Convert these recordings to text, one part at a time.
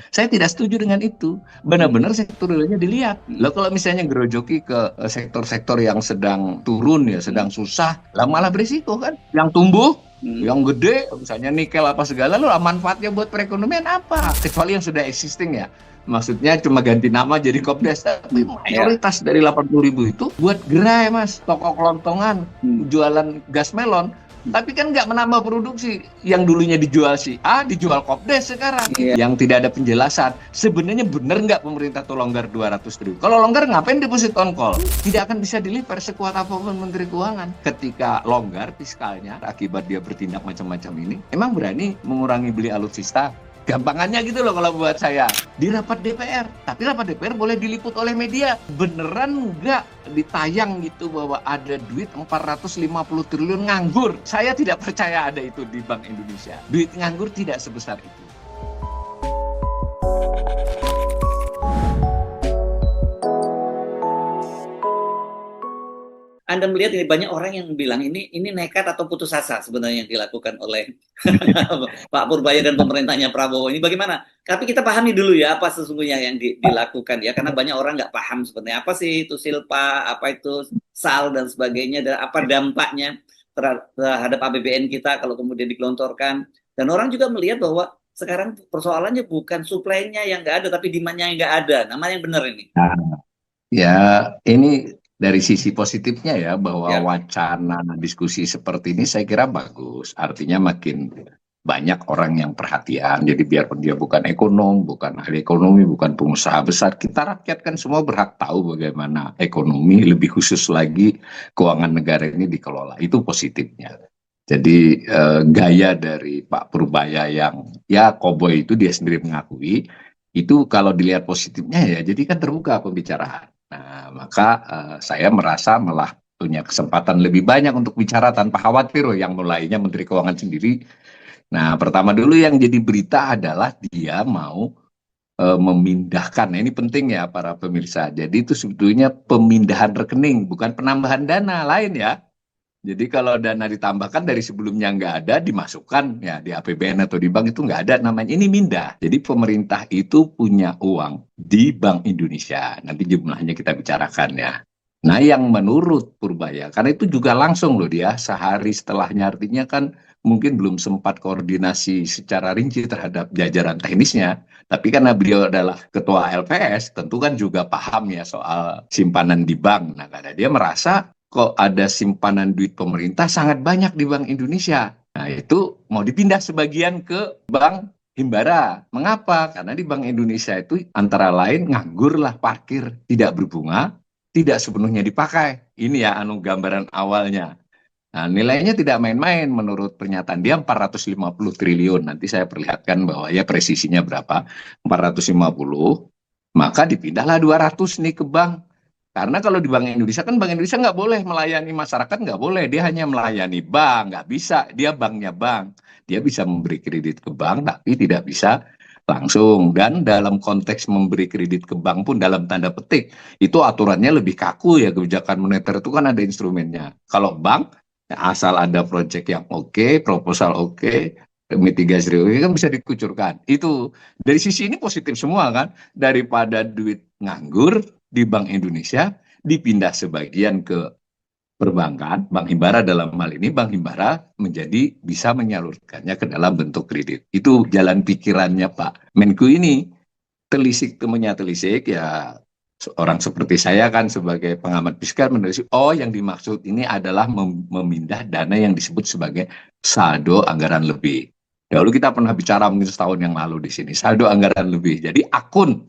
Saya tidak setuju dengan itu. Benar-benar sektor realnya dilihat. Lah kalau misalnya gerojoki ke sektor-sektor yang sedang turun ya, sedang susah, lah malah berisiko kan. Yang tumbuh, yang gede, misalnya nikel apa segala, lo manfaatnya buat perekonomian apa? Kecuali yang sudah existing ya. Maksudnya cuma ganti nama jadi Kopdes. Tapi Ya. mayoritas dari 80.000 itu buat gerai mas, toko kelontongan, jualan gas melon. Tapi kan nggak menambah produksi. Yang dulunya dijual si A, dijual Kopdes sekarang. Iya. Yang tidak ada penjelasan. Sebenarnya benar nggak pemerintah tuh longgar 200 triliun? Kalau longgar ngapain deposit on call? Tidak akan bisa deliver sekuat apapun Menteri Keuangan. Ketika longgar fiskalnya, akibat dia bertindak macam-macam ini, emang berani mengurangi beli alutsista? Gampangannya gitu loh kalau buat saya. Di rapat DPR. Tapi rapat DPR boleh diliput oleh media. Beneran nggak ditayang gitu bahwa ada duit 450 triliun nganggur. Saya tidak percaya ada itu di Bank Indonesia. Duit nganggur tidak sebesar itu. Anda melihat ini banyak orang yang bilang ini nekat atau putus asa sebenarnya yang dilakukan oleh Pak Purbaya dan pemerintahnya Prabowo ini bagaimana? Tapi kita pahami dulu ya apa sesungguhnya yang dilakukan ya, karena banyak orang nggak paham sebenarnya apa sih itu silpa, apa itu SAL dan sebagainya, dan apa dampaknya terhadap APBN kita kalau kemudian digelontorkan. Dan orang juga melihat bahwa sekarang persoalannya bukan suplainya yang nggak ada, tapi demand-nya yang nggak ada. Nama yang benar ini. Nah, ya, ini dari sisi positifnya ya, bahwa Ya. wacana diskusi seperti ini saya kira bagus. Artinya makin banyak orang yang perhatian. Jadi biarpun dia bukan ekonom, bukan ahli ekonomi, bukan pengusaha besar, kita rakyat kan semua berhak tahu bagaimana ekonomi, lebih khusus lagi keuangan negara ini dikelola. Itu positifnya. Jadi gaya dari Pak Purbaya yang ya koboi itu dia sendiri mengakui, itu kalau dilihat positifnya ya, jadi kan terbuka pembicaraan. Nah, maka saya merasa malah punya kesempatan lebih banyak untuk bicara tanpa khawatir loh, yang mulainya Menteri Keuangan sendiri. Nah, pertama dulu yang jadi berita adalah dia mau memindahkan. Nah, ini penting ya para pemirsa. Jadi itu sebetulnya pemindahan rekening, bukan penambahan dana lain ya. Jadi kalau dana ditambahkan dari sebelumnya nggak ada, dimasukkan ya di APBN atau di bank itu nggak ada namanya. Ini mindah. Jadi pemerintah itu punya uang di Bank Indonesia. Nanti jumlahnya kita bicarakan ya. Nah yang menurut Purbaya, karena itu juga langsung loh dia sehari setelahnya, artinya kan mungkin belum sempat koordinasi secara rinci terhadap jajaran teknisnya. Tapi karena beliau adalah ketua LPS, tentu kan juga paham ya soal simpanan di bank. Nah karena dia merasa kok ada simpanan duit pemerintah sangat banyak di Bank Indonesia. Nah, itu mau dipindah sebagian ke Bank Himbara. Mengapa? Karena di Bank Indonesia itu antara lain nganggur lah, parkir, tidak berbunga, tidak sepenuhnya dipakai. Ini ya gambaran awalnya. Nah, nilainya tidak main-main menurut pernyataan dia 450 triliun. Nanti saya perlihatkan bahwa ya presisinya berapa, 450. Maka dipindahlah 200 nih ke bank. Karena kalau di Bank Indonesia kan Bank Indonesia nggak boleh melayani masyarakat, nggak boleh. Dia hanya melayani bank, nggak bisa. Dia banknya bank. Dia bisa memberi kredit ke bank, tapi tidak bisa langsung. Dan dalam konteks memberi kredit ke bank pun dalam tanda petik, itu aturannya lebih kaku ya. Kebijakan moneter itu kan ada instrumennya. Kalau bank, asal ada proyek yang oke, proposal oke, mitigasi oke, kan bisa dikucurkan. Itu dari sisi ini positif semua kan. Daripada duit nganggur di Bank Indonesia dipindah sebagian ke perbankan, Bank Himbara dalam hal ini, Bank Himbara menjadi bisa menyalurkannya ke dalam bentuk kredit. Itu jalan pikirannya Pak Menku ini. Telisik temunya telisik ya, orang seperti saya kan sebagai pengamat fiskal menelisik, oh yang dimaksud ini adalah memindah dana yang disebut sebagai saldo anggaran lebih. Dahulu kita pernah bicara mungkin setahun yang lalu di sini, saldo anggaran lebih. Jadi akun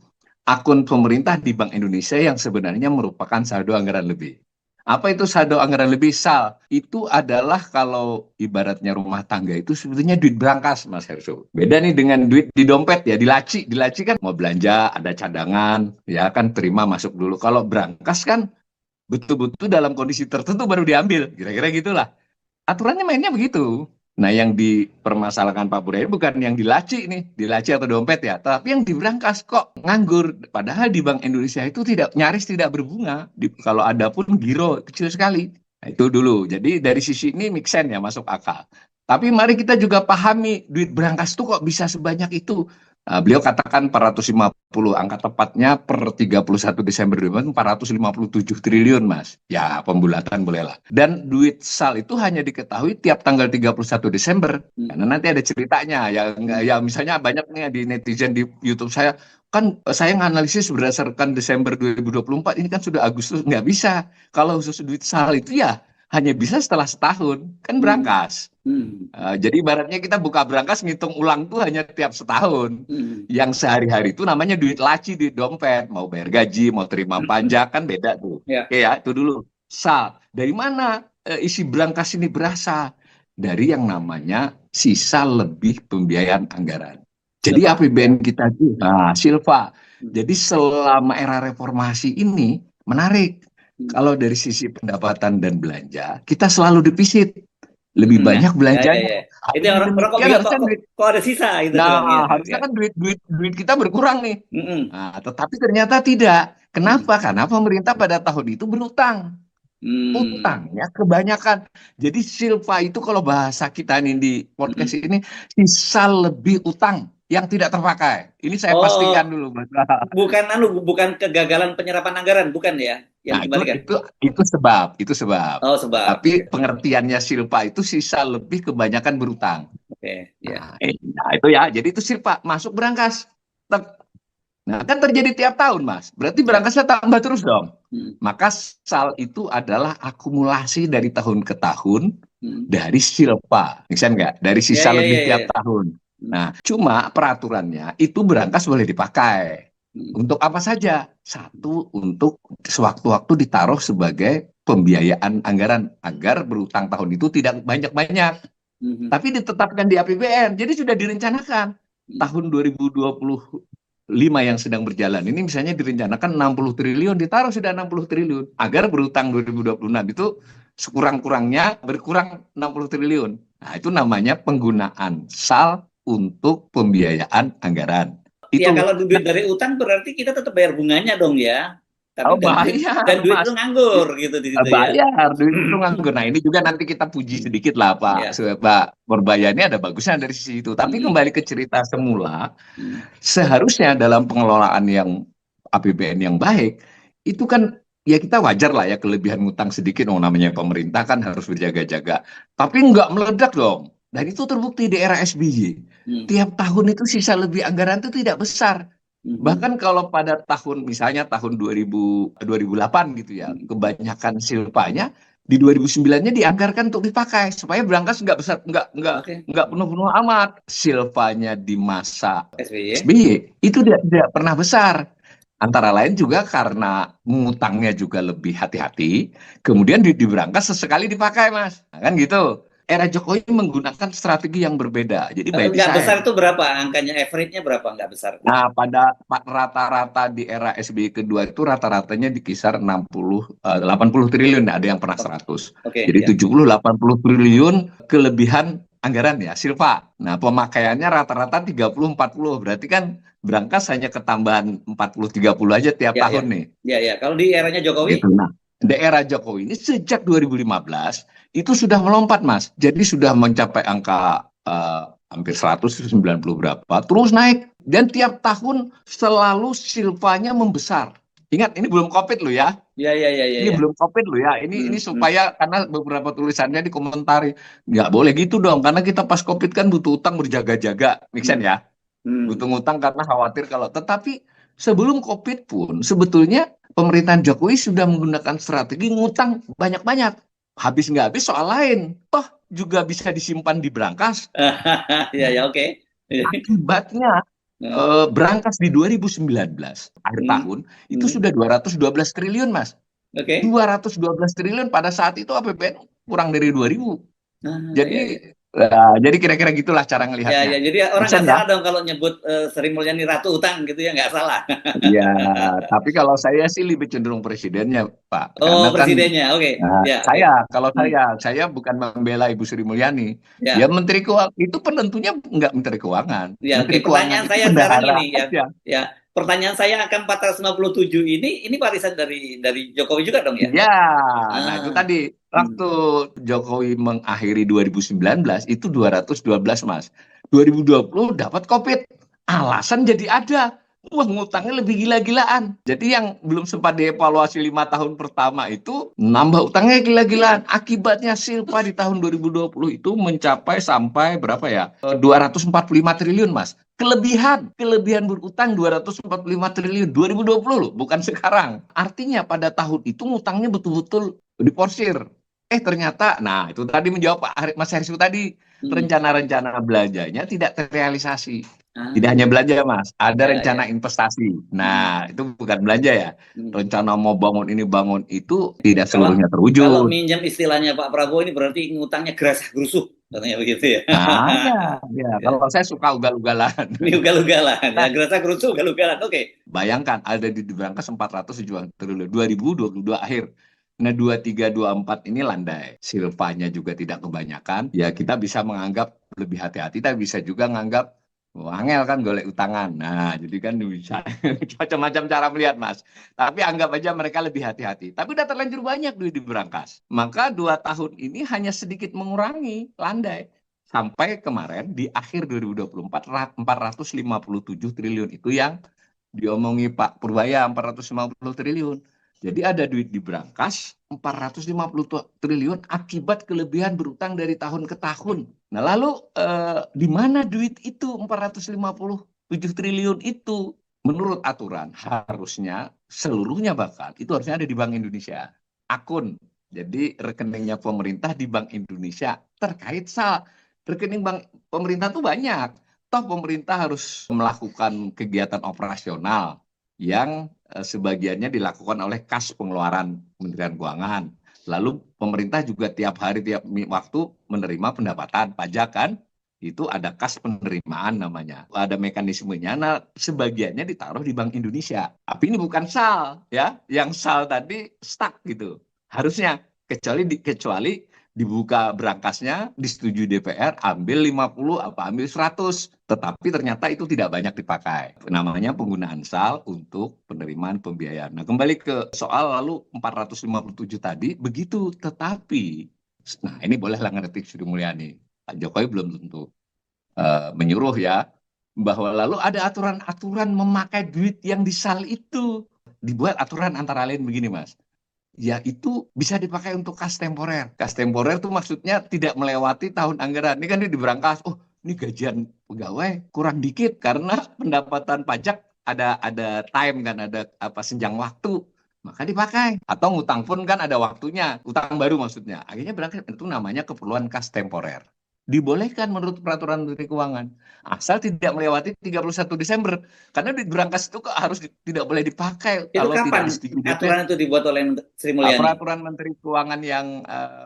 pemerintah di Bank Indonesia yang sebenarnya merupakan saldo anggaran lebih. Apa itu saldo anggaran lebih? SAL itu adalah kalau ibaratnya rumah tangga itu sebetulnya duit berangkas, Mas Herso. Beda nih dengan duit di dompet ya, di laci. Di laci kan mau belanja, ada cadangan, ya kan terima masuk dulu. Kalau berangkas kan betul-betul dalam kondisi tertentu baru diambil. Kira-kira gitulah. Aturannya mainnya begitu. Nah, yang dipermasalahkan Pak Buraya bukan yang dilaci nih, dilaci atau dompet ya, tapi yang diberangkas kok nganggur. Padahal di Bank Indonesia itu tidak nyaris tidak berbunga. Kalau ada pun giro kecil sekali. Nah, itu dulu. Jadi dari sisi ini make sense ya, masuk akal. Tapi mari kita juga pahami duit berangkas itu kok bisa sebanyak itu. Beliau katakan 450, angka tepatnya per 31 Desember 457 triliun, Mas. Ya, pembulatan bolehlah. Dan duit SAL itu hanya diketahui tiap tanggal 31 Desember. Karena nanti ada ceritanya. Ya misalnya banyak nih di netizen di YouTube saya, kan saya nganalisis berdasarkan Desember 2024, ini kan sudah Agustus, nggak bisa. Kalau khusus duit SAL itu ya hanya bisa setelah setahun, kan berangkas. Jadi ibaratnya kita buka berangkas ngitung ulang tuh hanya tiap setahun. Yang sehari-hari itu namanya duit laci, duit dompet. Mau bayar gaji, mau terima pajak, kan beda tuh. Ya. Oke ya, itu dulu. SAL. Dari mana isi berangkas ini berasal? Dari yang namanya sisa lebih pembiayaan anggaran. Jadi Silpa. APBN kita itu, Silva. Jadi selama era reformasi ini menarik. Kalau dari sisi pendapatan dan belanja, kita selalu defisit. Lebih banyak belanjanya. Itu yang orang kok bilang kok ada sisa gitu. Harusnya kan duit kita berkurang nih. Tetapi ternyata tidak. Kenapa? Karena pemerintah pada tahun itu berutang. Utangnya kebanyakan. Jadi Silva itu kalau bahasa kita nih di podcast ini, sisa lebih utang yang tidak terpakai. Ini saya pastikan dulu, Mas. Bukan kegagalan penyerapan anggaran, bukan ya? Itu sebab. Oh, sebab. Tapi pengertiannya Silva itu sisa lebih kebanyakan berutang. Oke, ya. Nah, itu ya. Jadi itu Silva masuk berangkas. Nah, kan terjadi tiap tahun, Mas. Berarti berangkasnya tambah terus dong. Maka SAL itu adalah akumulasi dari tahun ke tahun dari Silva. Bisa nggak? Dari sisa lebih tiap tahun. Nah, cuma peraturannya itu berangkas boleh dipakai. Untuk apa saja? Satu, untuk sewaktu-waktu ditaruh sebagai pembiayaan anggaran agar berutang tahun itu tidak banyak-banyak. Tapi ditetapkan di APBN. Jadi sudah direncanakan. Tahun 2025 yang sedang berjalan ini misalnya direncanakan 60 triliun, ditaruh sudah 60 triliun agar berutang 2026 itu sekurang-kurangnya berkurang 60 triliun. Nah, itu namanya penggunaan SAL untuk pembiayaan anggaran. Ya kalau duit dari utang berarti kita tetap bayar bunganya dong ya. Tapi dan duit itu nganggur gitu di situ bayar, duit itu nganggur. Nah, ini juga nanti kita puji sedikit lah Pak Purbaya, ini ada bagusnya dari sisi itu. Tapi kembali ke cerita semula, seharusnya dalam pengelolaan yang APBN yang baik, itu kan ya kita wajar lah ya kelebihan ngutang sedikit, namanya pemerintah kan harus berjaga-jaga. Tapi nggak meledak dong. Dan itu terbukti di era SBY. Tiap tahun itu sisa lebih anggaran itu tidak besar. Bahkan kalau pada tahun misalnya tahun 2008 gitu ya, kebanyakan silpanya di 2009-nya dianggarkan untuk dipakai supaya berangkas nggak besar, nggak penuh-penuh amat. Silpanya di masa SBY itu tidak pernah besar. Antara lain juga karena ngutangnya juga lebih hati-hati, kemudian di berangkas sesekali dipakai, Mas. Nah, kan gitu. Era Jokowi menggunakan strategi yang berbeda. Jadi nggak besar itu berapa? Angkanya average-nya berapa? Nggak besar. Nah, pada rata-rata di era SBY kedua itu rata-ratanya di kisar 80 triliun. Ada yang pernah 100. Jadi 70-80 triliun kelebihan anggaran ya, Silva. Nah, pemakaiannya rata-rata 30-40. Berarti kan berangkas hanya ketambahan 40-30 aja tiap tahun nih. Iya. Kalau di eranya Jokowi? Gitu. Nah, daerah Jokowi ini sejak 2015 itu sudah melompat, Mas. Jadi sudah mencapai angka hampir 190 berapa, terus naik. Dan tiap tahun selalu silvanya membesar. Ingat, ini belum COVID loh ya. Ini belum COVID loh ya. Ini supaya, karena beberapa tulisannya dikomentari, nggak boleh gitu dong, karena kita pas COVID kan butuh utang berjaga-jaga. Make sense ya? Butuh utang karena khawatir kalau. Tetapi sebelum COVID pun, sebetulnya pemerintahan Jokowi sudah menggunakan strategi ngutang banyak-banyak. Habis nggak habis soal lain. Toh juga bisa disimpan di berangkas. Oke. Akibatnya berangkas di 2019 akhir tahun itu sudah 212 triliun, Mas. 212 triliun pada saat itu APBN kurang dari 2000. Jadi kira-kira gitulah cara ngelihatnya. Jadi orang nggak salah dong kalau nyebut Sri Mulyani ratu utang gitu ya, nggak salah. Iya, tapi kalau saya sih lebih cenderung presidennya, Pak. Oh, presidennya, oke. Saya bukan membela Ibu Sri Mulyani. Ya, Menteri Keuangan itu penentunya nggak Menteri Keuangan. Menteri Pertanyaan saya sekarang ini ya. Pertanyaan saya akan 457 ini warisan dari Jokowi juga dong ya? Ya, nah itu tadi waktu Jokowi mengakhiri 2019 itu 212, Mas. 2020 dapat COVID. alasan jadi ada. Wah, ngutangnya lebih gila-gilaan. Jadi yang belum sempat dievaluasi 5 tahun pertama itu nambah utangnya gila-gilaan. Akibatnya Silpa di tahun 2020 itu mencapai sampai berapa ya? 245 triliun, Mas. Kelebihan berutang 245 triliun 2020 loh, bukan sekarang. Artinya pada tahun itu ngutangnya betul-betul diporsir. Ternyata, nah itu tadi menjawab Mas Hersyu tadi, Hmm. rencana-rencana belanjanya tidak terrealisasi. Tidak Ah, hanya belanja, Mas, ada ya, rencana ya. investasi. Hmm. Nah, itu bukan belanja ya. Hmm. Rencana mau bangun ini, bangun itu tidak Kalau seluruhnya kalau terwujud. minjam istilahnya Pak Prabowo ini berarti ngutangnya gerasah gerusuh, katanya begitu ya. Nah, ya, Ya. kalau saya suka ugal-ugalan. Ini ugal-ugalan, ya Nah, gerasah gerusuh, ugal-ugalan. Oke. bayangkan ada di Brankas 407 triliun 2022 akhir. Nah, 2324 ini landai. Silvanya juga tidak kebanyakan. Ya, kita bisa menganggap lebih hati-hati, tapi bisa juga menganggap angel kan golek utangan. Nah, jadi kan bisa macam-macam cara melihat, Mas. Tapi anggap aja mereka lebih hati-hati. Tapi udah terlanjur banyak duit di Brankas. Maka 2 tahun ini hanya sedikit mengurangi landai. Sampai kemarin di akhir 2024, 457 triliun itu yang diomongi Pak Purbaya 450 triliun. Jadi ada duit di Brankas 450 triliun akibat kelebihan berutang dari tahun ke tahun. Nah, lalu di mana duit itu 457 triliun itu? Menurut aturan harusnya seluruhnya bahkan itu harusnya ada di Bank Indonesia. Akun. Jadi rekeningnya pemerintah di Bank Indonesia terkait rekening bank pemerintah tuh banyak. Toh pemerintah harus melakukan kegiatan operasional yang sebagiannya dilakukan oleh kas pengeluaran Kementerian Keuangan. Lalu pemerintah juga tiap hari, tiap waktu menerima pendapatan pajak kan? Itu ada kas penerimaan namanya. Ada mekanismenya. Nah, sebagiannya ditaruh di Bank Indonesia. Tapi ini bukan SAL, ya. Yang SAL tadi stuck gitu. Harusnya kecuali dibuka berangkasnya, disetujui DPR, ambil 50 apa ambil 100. Tetapi ternyata itu tidak banyak dipakai. Namanya penggunaan SAL untuk penerimaan pembiayaan. Nah, kembali ke soal lalu 457 tadi, begitu. Tetapi, nah ini bolehlah ngetik Sri Mulyani. Pak Jokowi belum tentu menyuruh ya, bahwa lalu ada aturan-aturan memakai duit yang di SAL itu. Dibuat aturan antara lain begini, Mas. Ya itu bisa dipakai untuk kas temporer. Kas temporer itu maksudnya tidak melewati tahun anggaran. Ini kan di berangkas, oh ini gajian pegawai kurang dikit karena pendapatan pajak ada time kan, ada apa senjang waktu. Maka dipakai. Atau ngutang pun kan ada waktunya, utang baru maksudnya. Akhirnya berangkat itu namanya keperluan kas temporer. Dibolehkan menurut peraturan Menteri Keuangan. Asal tidak melewati 31 Desember. Karena di berangkas itu harus tidak boleh dipakai Itu kalau tidak kapan disetujui DPR. aturan itu dibuat oleh Sri Mulyani? Peraturan Menteri Keuangan yang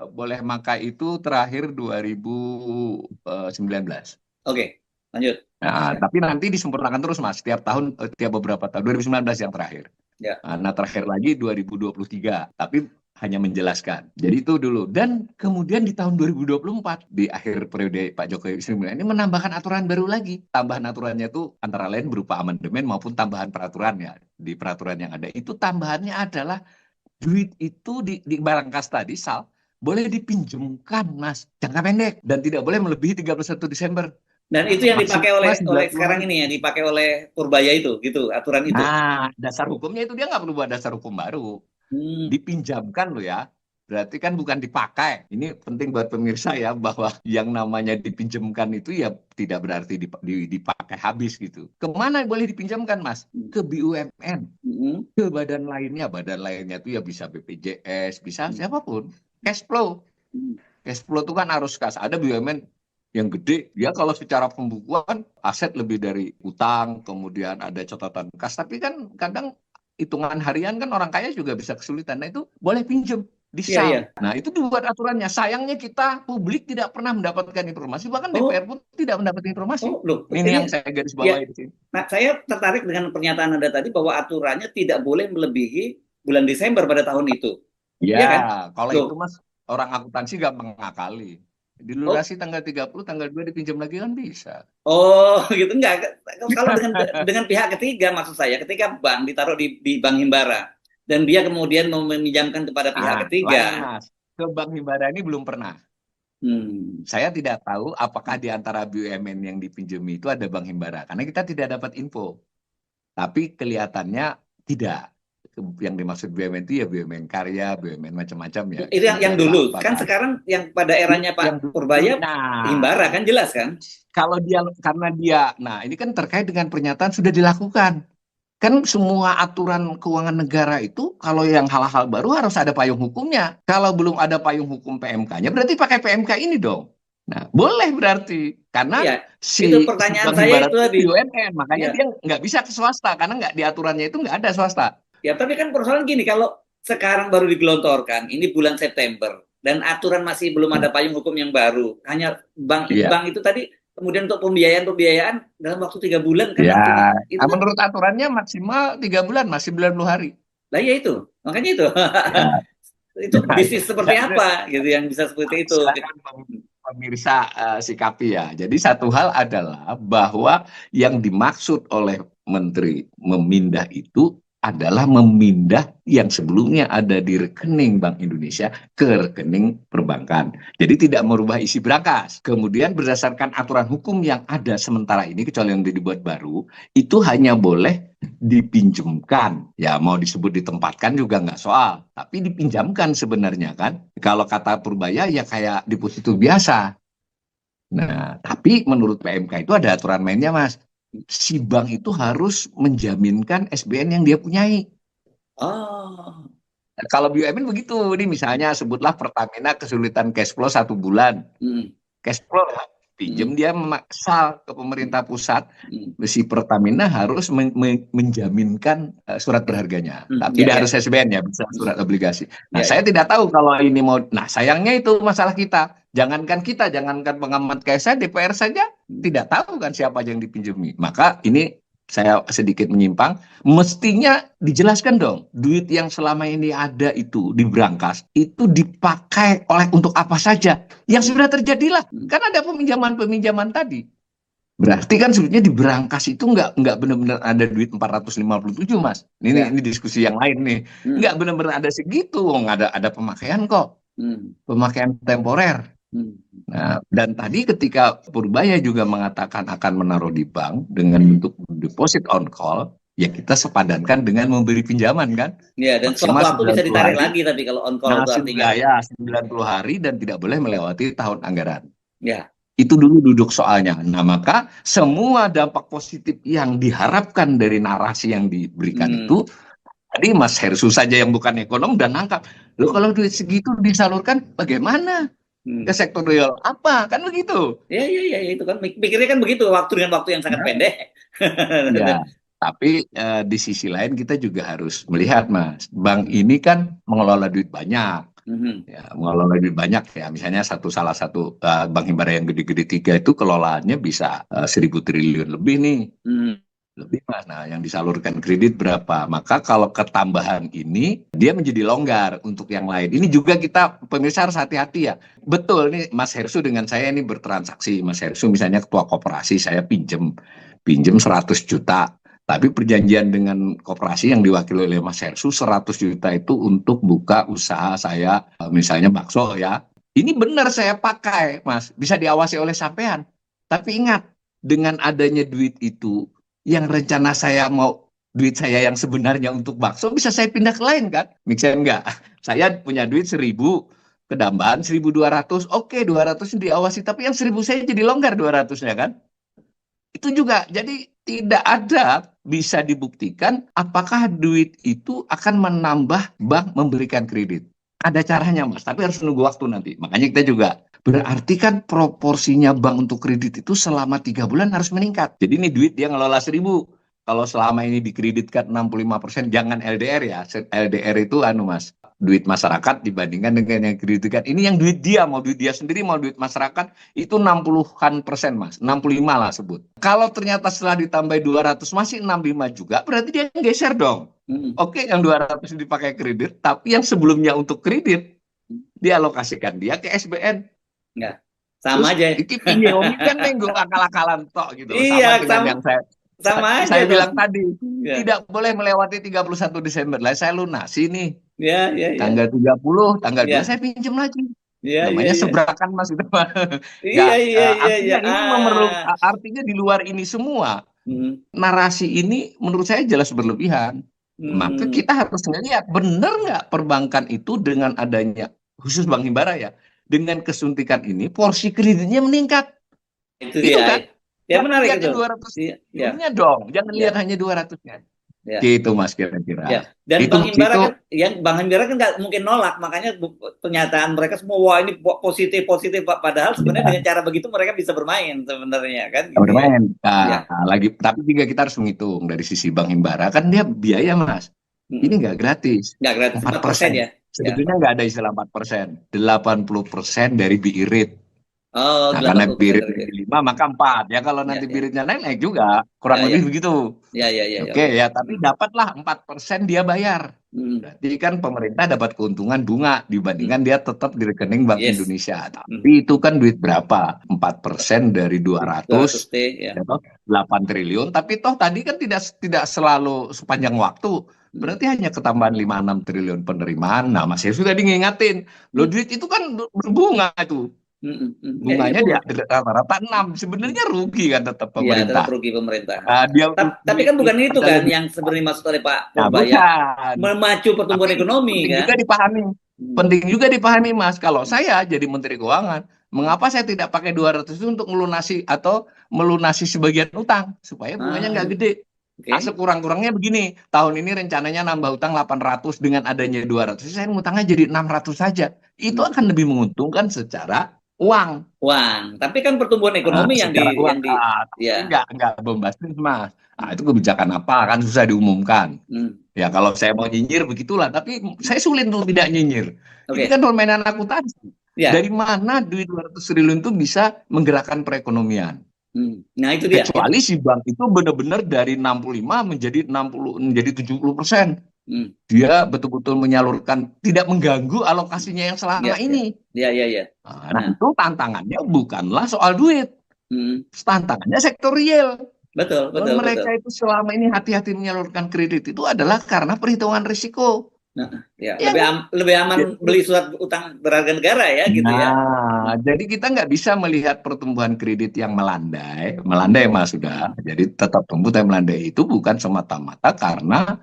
boleh makai itu terakhir 2019. Oke, lanjut. Nah, Ya, tapi nanti disempurnakan terus, Mas. Setiap tahun, tiap beberapa tahun. 2019 yang terakhir. ya. Nah, terakhir lagi 2023. Tapi hanya menjelaskan. Jadi itu dulu. Dan kemudian di tahun 2024, di akhir periode Pak Jokowi Sri Mulyani, ini menambahkan aturan baru lagi. Tambahan aturannya itu antara lain berupa amandemen maupun tambahan peraturan ya. Di peraturan yang ada. Itu tambahannya adalah duit itu di barang kas tadi, Sal, boleh dipinjamkan, Mas, jangka pendek. Dan tidak boleh melebihi 31 Desember. Dan itu yang dipakai oleh Maksimal 90 sekarang hari. ini ya, dipakai oleh Purbaya itu, gitu, aturan itu. Nah, dasar hukumnya itu dia nggak perlu buat dasar hukum baru. Hmm, Dipinjamkan loh ya. Berarti kan bukan dipakai. Ini penting buat pemirsa ya, bahwa yang namanya dipinjamkan itu ya tidak berarti dipakai habis gitu. Kemana boleh dipinjamkan, Mas? Ke BUMN. hmm, Ke badan lainnya itu ya bisa BPJS, bisa hmm, siapapun. Cash flow. hmm. Cash flow itu kan harus kas. Ada BUMN yang gede, ya kalau secara pembukuan aset lebih dari utang, kemudian ada catatan kas. Tapi kan kadang hitungan harian kan orang kaya juga bisa kesulitan. Nah itu boleh pinjam di Iya, iya. SAL. Nah itu dibuat aturannya. Sayangnya kita publik tidak pernah mendapatkan informasi, bahkan DPR Oh, pun tidak mendapatkan informasi. oh, loh, Ini yang ini saya garis ya. bawahi di sini. Nah, saya tertarik dengan pernyataan Anda tadi bahwa aturannya tidak boleh melebihi bulan Desember pada tahun itu. Ya, Iya kan? kalau itu Loh, Mas, orang akuntansi gampang ngakali. oh, Dilunasi tanggal 30, tanggal 2 dipinjam lagi kan bisa. oh, gitu enggak. Kalau dengan pihak ketiga maksud saya, ketika bank ditaruh di Bank Himbara dan dia kemudian meminjamkan kepada pihak Lain ketiga. Mas. Ke Bank Himbara ini belum pernah. Saya tidak tahu apakah di antara BUMN yang dipinjami itu ada Bank Himbara, karena kita tidak dapat info. Tapi kelihatannya tidak. Yang dimaksud BUMN itu ya BUMN karya, BUMN macam-macam ya. Itu yang dulu. Apa, Kan sekarang yang pada eranya yang Pak Purbaya, Himbara kan jelas kan? Kalau karena dia, nah ini kan terkait dengan pernyataan sudah dilakukan. Kan semua aturan keuangan negara itu kalau yang hal-hal baru harus ada payung hukumnya. Kalau belum ada payung hukum PMK-nya, berarti pakai PMK ini dong. Nah, boleh berarti. Karena Iya, itu si pertanyaan Bank saya Himbara itu itu tadi. BUMN, makanya Ya, dia nggak bisa ke swasta, karena nggak di aturannya itu nggak ada swasta. ya, tapi kan persoalan gini, kalau sekarang baru digelontorkan, ini bulan September, dan aturan masih belum ada payung hukum yang baru. Hanya Iya. bank itu tadi, kemudian untuk pembiayaan dalam waktu 3 bulan kan Ya, artinya. Itu kan, menurut aturannya maksimal 3 bulan, masih 90 hari. lah ya itu, makanya itu. Ya, Itu bisnis seperti ya, apa gitu yang bisa seperti itu. silakan pemirsa sikapi ya. Jadi satu hal adalah bahwa yang dimaksud oleh Menteri memindah itu adalah memindah yang sebelumnya ada di rekening Bank Indonesia ke rekening perbankan. Jadi tidak merubah isi brankas. Kemudian berdasarkan aturan hukum yang ada sementara ini, kecuali yang dibuat baru, itu hanya boleh dipinjamkan. Ya mau disebut ditempatkan juga nggak soal. Tapi dipinjamkan sebenarnya kan. Kalau kata Purbaya ya kayak deposito biasa. Nah, tapi menurut PMK itu ada aturan mainnya, Mas. Si bank itu harus menjaminkan SBN yang dia punyai. Oh, Nah, kalau BUMN begitu, ini misalnya sebutlah Pertamina kesulitan cash flow 1 bulan. hmm, Cash flow pinjam hmm, dia memaksa ke pemerintah pusat, hmm, si Pertamina harus menjaminkan surat berharganya. Tapi ya, tidak ya. harus SBN ya, bisa surat obligasi. Nah, Ya, saya ya. tidak tahu kalau ini mau. Nah, sayangnya itu masalah kita. Jangankan pengamat kayak saya, DPR saja tidak tahu kan siapa yang dipinjami. Maka ini saya sedikit menyimpang, mestinya dijelaskan dong, duit yang selama ini ada itu di brankas, itu dipakai untuk apa saja. Yang sudah terjadilah, kan ada peminjaman-peminjaman tadi. Berarti kan sebetulnya di brankas itu nggak benar-benar ada duit 457, Mas. Ini, Ya. ini diskusi yang lain nih. Nggak Hmm, benar-benar ada segitu, ada pemakaian kok, hmm, pemakaian temporer. hmm, Nah, dan tadi ketika Purbaya juga mengatakan akan menaruh di bank dengan bentuk deposit on call, ya kita sepadankan dengan memberi pinjaman kan, ya, dan maksimal sewaktu-waktu bisa 90 ditarik hari, lagi tapi kalau on call nah itu artinya. sudah ya 90 hari dan tidak boleh melewati tahun anggaran. Ya. Itu dulu duduk soalnya. Nah, maka semua dampak positif yang diharapkan dari narasi yang diberikan Hmm, itu, tadi Mas Hersu saja yang bukan ekonom dan nangkap. Loh kalau duit segitu disalurkan bagaimana? Ke hmm. sektor real apa? Kan begitu. Ya, ya, ya, ya, itu kan pikirnya kan begitu, waktu dengan waktu yang sangat pendek. Ya, tapi di sisi lain kita juga harus melihat, Mas, bank Hmm, ini kan mengelola duit banyak. hmm, Ya, mengelola duit banyak ya. Misalnya salah satu bank himbara yang gede-gede tiga itu kelolaannya bisa 1.000 triliun lebih nih. hmm, Lebih, Mas. Nah, yang disalurkan kredit berapa? Maka kalau ketambahan ini, dia menjadi longgar untuk yang lain. Ini juga kita, pemirsa harus hati-hati ya. Betul, nih Mas Hersu dengan saya ini bertransaksi. Mas Hersu misalnya ketua koperasi, saya pinjem 100 juta. Tapi perjanjian dengan koperasi yang diwakili oleh Mas Hersu, 100 juta itu untuk buka usaha saya, misalnya bakso ya. Ini benar saya pakai, Mas. Bisa diawasi oleh sampean. Tapi ingat, dengan adanya duit itu, yang rencana saya mau duit saya yang sebenarnya untuk bakso bisa saya pindah ke lain kan? Misalnya enggak, saya punya duit 1.000, kedambahan 1.200, oke 200 diawasi, tapi yang 1.000 saya jadi longgar 200-nya kan? Itu juga, jadi tidak ada bisa dibuktikan apakah duit itu akan menambah bank memberikan kredit. Ada caranya Mas, tapi harus nunggu waktu nanti. Makanya kita juga berarti kan proporsinya bank untuk kredit itu selama 3 bulan harus meningkat. Jadi ini duit dia ngelola 1.000. Kalau selama ini dikreditkan 65%, jangan LDR ya. LDR itu Mas, duit masyarakat dibandingkan dengan yang kreditkan. Ini yang duit dia, mau duit dia sendiri, mau duit masyarakat, itu 60-an% Mas. 65 lah sebut. Kalau ternyata setelah ditambah 200 masih 65 juga, berarti dia geser dong. hmm. Oke, yang 200 dipakai kredit, tapi yang sebelumnya untuk kredit, dialokasikan dia ke SBN. Nggak, Terus sama aja. iki pinjol kan nenggo akal-akalan tok gitu. Iya, Sama dengan sama, yang saya sama aja saya tuh. bilang tadi, Ya, tidak boleh melewati 31 Desember. Lah saya lunasi nih. ya, ya, ya, Tanggal 30, tanggal 2 ya, saya pinjam lagi. Iya, iya, Namanya iya. sebrakan Mas itu. Nggak, Iya, iya, iya, iya. artinya ini Ah. artinya di luar ini semua. Hmm, Narasi ini menurut saya jelas berlebihan. Maka hmm. kita harus ngelihat benar nggak perbankan itu dengan adanya khusus Bank Himbara ya, dengan kesuntikan ini porsi kreditnya meningkat. Itu Itu dia. kan? Ya Jangan menarik lihatnya itu. 200 Iya, ya, triliunnya dong, jangan ya, lihat hanya 200-nya. ya. Gitu Mas Ya, kira-kira. dan Itu Bang Mas Himbara kan, itu yang Bang Himbara kan nggak mungkin nolak, makanya pernyataan mereka semua, wah ini positif positif, Pak. Padahal sebenarnya dengan ya, cara begitu mereka bisa bermain sebenarnya kan, gitu ya. bermain. Ya, Nah, lagi tapi juga kita harus menghitung dari sisi Bank Himbara kan dia biaya Mas. Ini mm-mm. nggak gratis. Nggak gratis, empat 4% persen ya, ya. Sebetulnya nggak ada istilah 4%. 80% dari BI rate. Oh, Nah, karena 80% birit dari dari itu. 5 maka 4. Ya kalau Ya, nanti ya, biritnya naik, naik juga. Kurang ya, lebih ya, begitu. ya, ya, ya, ya, Oke oke. ya, tapi Mm, dapatlah 4% dia bayar. mm, Berarti kan pemerintah dapat keuntungan bunga mm. dibandingkan dia tetap di rekening Bank Yes. Indonesia. Mm. Tapi itu kan duit berapa? 4% dari 200, 200 T ya. ya toh, 8 triliun. Tapi toh tadi kan tidak selalu sepanjang waktu. Mm, Berarti hanya ketambahan 5-6 triliun penerimaan. Nah, Mas Heru sudah diingatin. Loh, mm, duit itu kan berbunga itu. Ya, ya, Bunganya Bu. dia rata-rata 6. Mm. Sebenarnya rugi kan tetap Iya, tetap pemerintah. rugi pemerintah. Dia Tapi duit kan bukan itu itu ada kan lebih. yang sebenarnya maksud oleh Pak Nah, Purbaya, bukan. memacu Tapi pertumbuhan ini ekonomi penting kan. juga dipahami. Hmm. Penting juga dipahami, Mas. Kalau Hmm. saya jadi Menteri Keuangan, Hmm. mengapa saya tidak pakai 200 itu untuk melunasi atau melunasi sebagian utang supaya bunganya Ah, nggak gede. Ah, oke. sekurang-kurangnya begini, tahun ini rencananya nambah utang 800 dengan adanya 200, saya ngutangnya jadi 600 saja. Itu Hmm. akan lebih menguntungkan secara uang. Uang. Tapi kan pertumbuhan ekonomi yang di Secara uang, yang di tapi ya. nggak bombastis Mas. Nah, Hmm. itu kebijakan apa kan susah diumumkan. Hmm. Ya kalau saya mau nyinyir begitulah, tapi saya sulit untuk tidak nyinyir. Ini kan Oke. permainan akuntansi. Dari Ya. mana duit 200 triliun itu bisa menggerakkan perekonomian? Hmm. Nah, itu dia. Kecuali si bank itu benar-benar dari 65 menjadi 60 menjadi 70%. Hmm. Dia betul-betul menyalurkan, tidak mengganggu alokasinya yang selama Ya, ya. ini. Ya, ya, ya. Nah, Nah, itu tantangannya bukanlah soal duit, hmm. tantangannya sektor real. Betul, betul, betul. Mereka itu selama ini hati-hati menyalurkan kredit itu adalah karena perhitungan risiko. Nah, ya, Ya kan? lebih aman Jadi, beli surat utang berharga negara ya gitu ya. nah, jadi kita nggak bisa melihat pertumbuhan kredit yang melandai, melandai mas sudah. Hmm. Jadi tetap tumbuh tapi melandai itu bukan semata-mata karena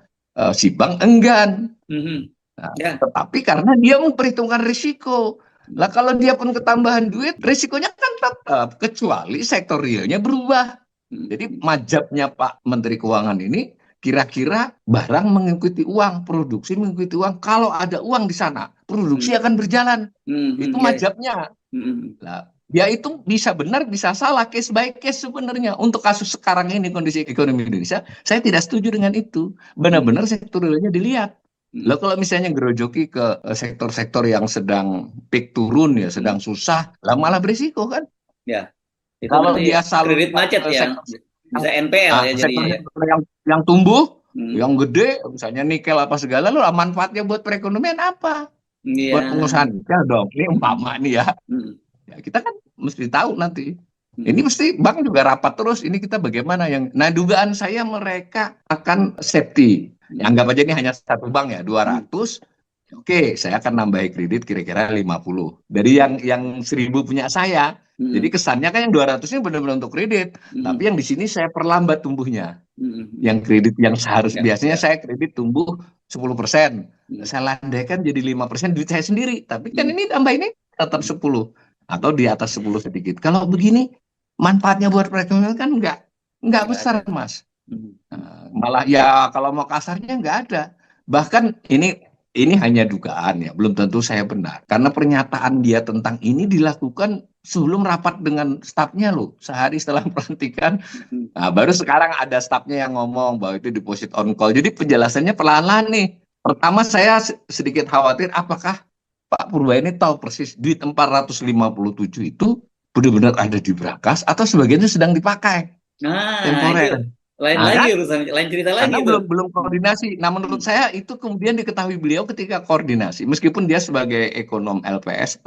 si bank enggan, Hmm. nah, Ya. tetapi karena dia memperhitungkan risiko. Lah kalau dia pun ketambahan duit, risikonya kan tetap, kecuali sektor realnya berubah. Jadi Hmm. majabnya Pak Menteri Keuangan ini kira-kira barang mengikuti uang, produksi mengikuti uang. Kalau ada uang di sana, produksi Hmm. akan berjalan. Hmm. Itu Ya, ya. majabnya. Hmm. Nah, ya itu bisa benar, bisa salah, case by case sebenarnya. Untuk kasus sekarang ini kondisi ekonomi Indonesia, saya tidak setuju dengan itu. Hmm. Benar-benar sektor realnya dilihat. Hmm. Lah kalau misalnya gerojoki ke sektor-sektor yang sedang peak turun ya, sedang Hmm. susah, lah malah berisiko kan. Ya, itu Kalau nanti dia kredit salurkan macet ke ya, sektor yang bisa NPL ya jadinya ya. sektor-sektor yang tumbuh, Hmm. yang gede, misalnya nikel apa segala, lo manfaatnya buat perekonomian apa? Iya. Buat pengusaha nikel dong. Ini Hmm. umpama nih ya. Hmm. Ya kita kan mesti tahu nanti. Ini Hmm. mesti bank juga rapat terus. Ini kita bagaimana yang. Nah dugaan saya mereka akan safety. Ya, Hmm. anggap aja ini hanya satu bank ya, Hmm. 200. Oke, saya akan nambahi kredit kira-kira 50. Dari yang 1000 punya saya. Jadi Hmm. kesannya kan yang 200 ini benar-benar untuk kredit. Tapi Hmm. yang di sini saya perlambat tumbuhnya. Hmm. Yang kredit yang Ya, biasanya ya. saya kredit tumbuh 10%. Hmm. Saya landaikan jadi 5% duit saya sendiri. Tapi kan Hmm. ini tambah ini tetap 10 atau di atas 10 sedikit. Kalau begini manfaatnya buat perekonomian kan nggak Nggak ada. besar, Mas. Hmm. Malah ya kalau mau kasarnya nggak ada. Bahkan ini hanya dugaan ya, belum tentu saya benar. Karena pernyataan dia tentang ini dilakukan sebelum rapat dengan stafnya loh, sehari setelah pelantikan. Hmm. Nah, baru sekarang ada stafnya yang ngomong bahwa itu deposit on call. Jadi penjelasannya pelan-pelan nih. Pertama saya sedikit khawatir apakah Pak Purba ini tahu persis duit 457 itu benar-benar ada di Brakas atau sebagiannya sedang dipakai Nah, itu temporer. lain Nah, lagi kan? urusan, lain cerita lagi Karena tuh. belum koordinasi. Nah, menurut Hmm. saya itu kemudian diketahui beliau ketika koordinasi. Meskipun dia sebagai ekonom LPS,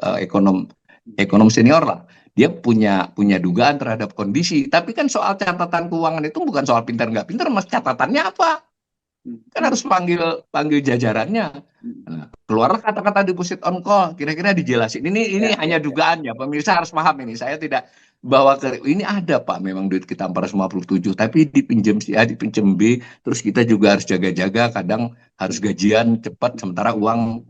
ekonom senior lah, dia punya dugaan terhadap kondisi. Tapi kan soal catatan keuangan itu bukan soal pintar nggak pintar, mas catatannya apa? Kan Hmm. harus panggil jajarannya. Hmm. Nah, keluarlah kata-kata deposit on call, kira-kira dijelasin. Ini Ya, hanya ya, ya. dugaan ya, pemirsa harus paham ini. Saya tidak bawa ke ini ada Pak, memang duit kita 457, tapi dipinjam si A, dipinjam B, terus kita juga harus jaga-jaga, kadang harus gajian cepat, sementara uang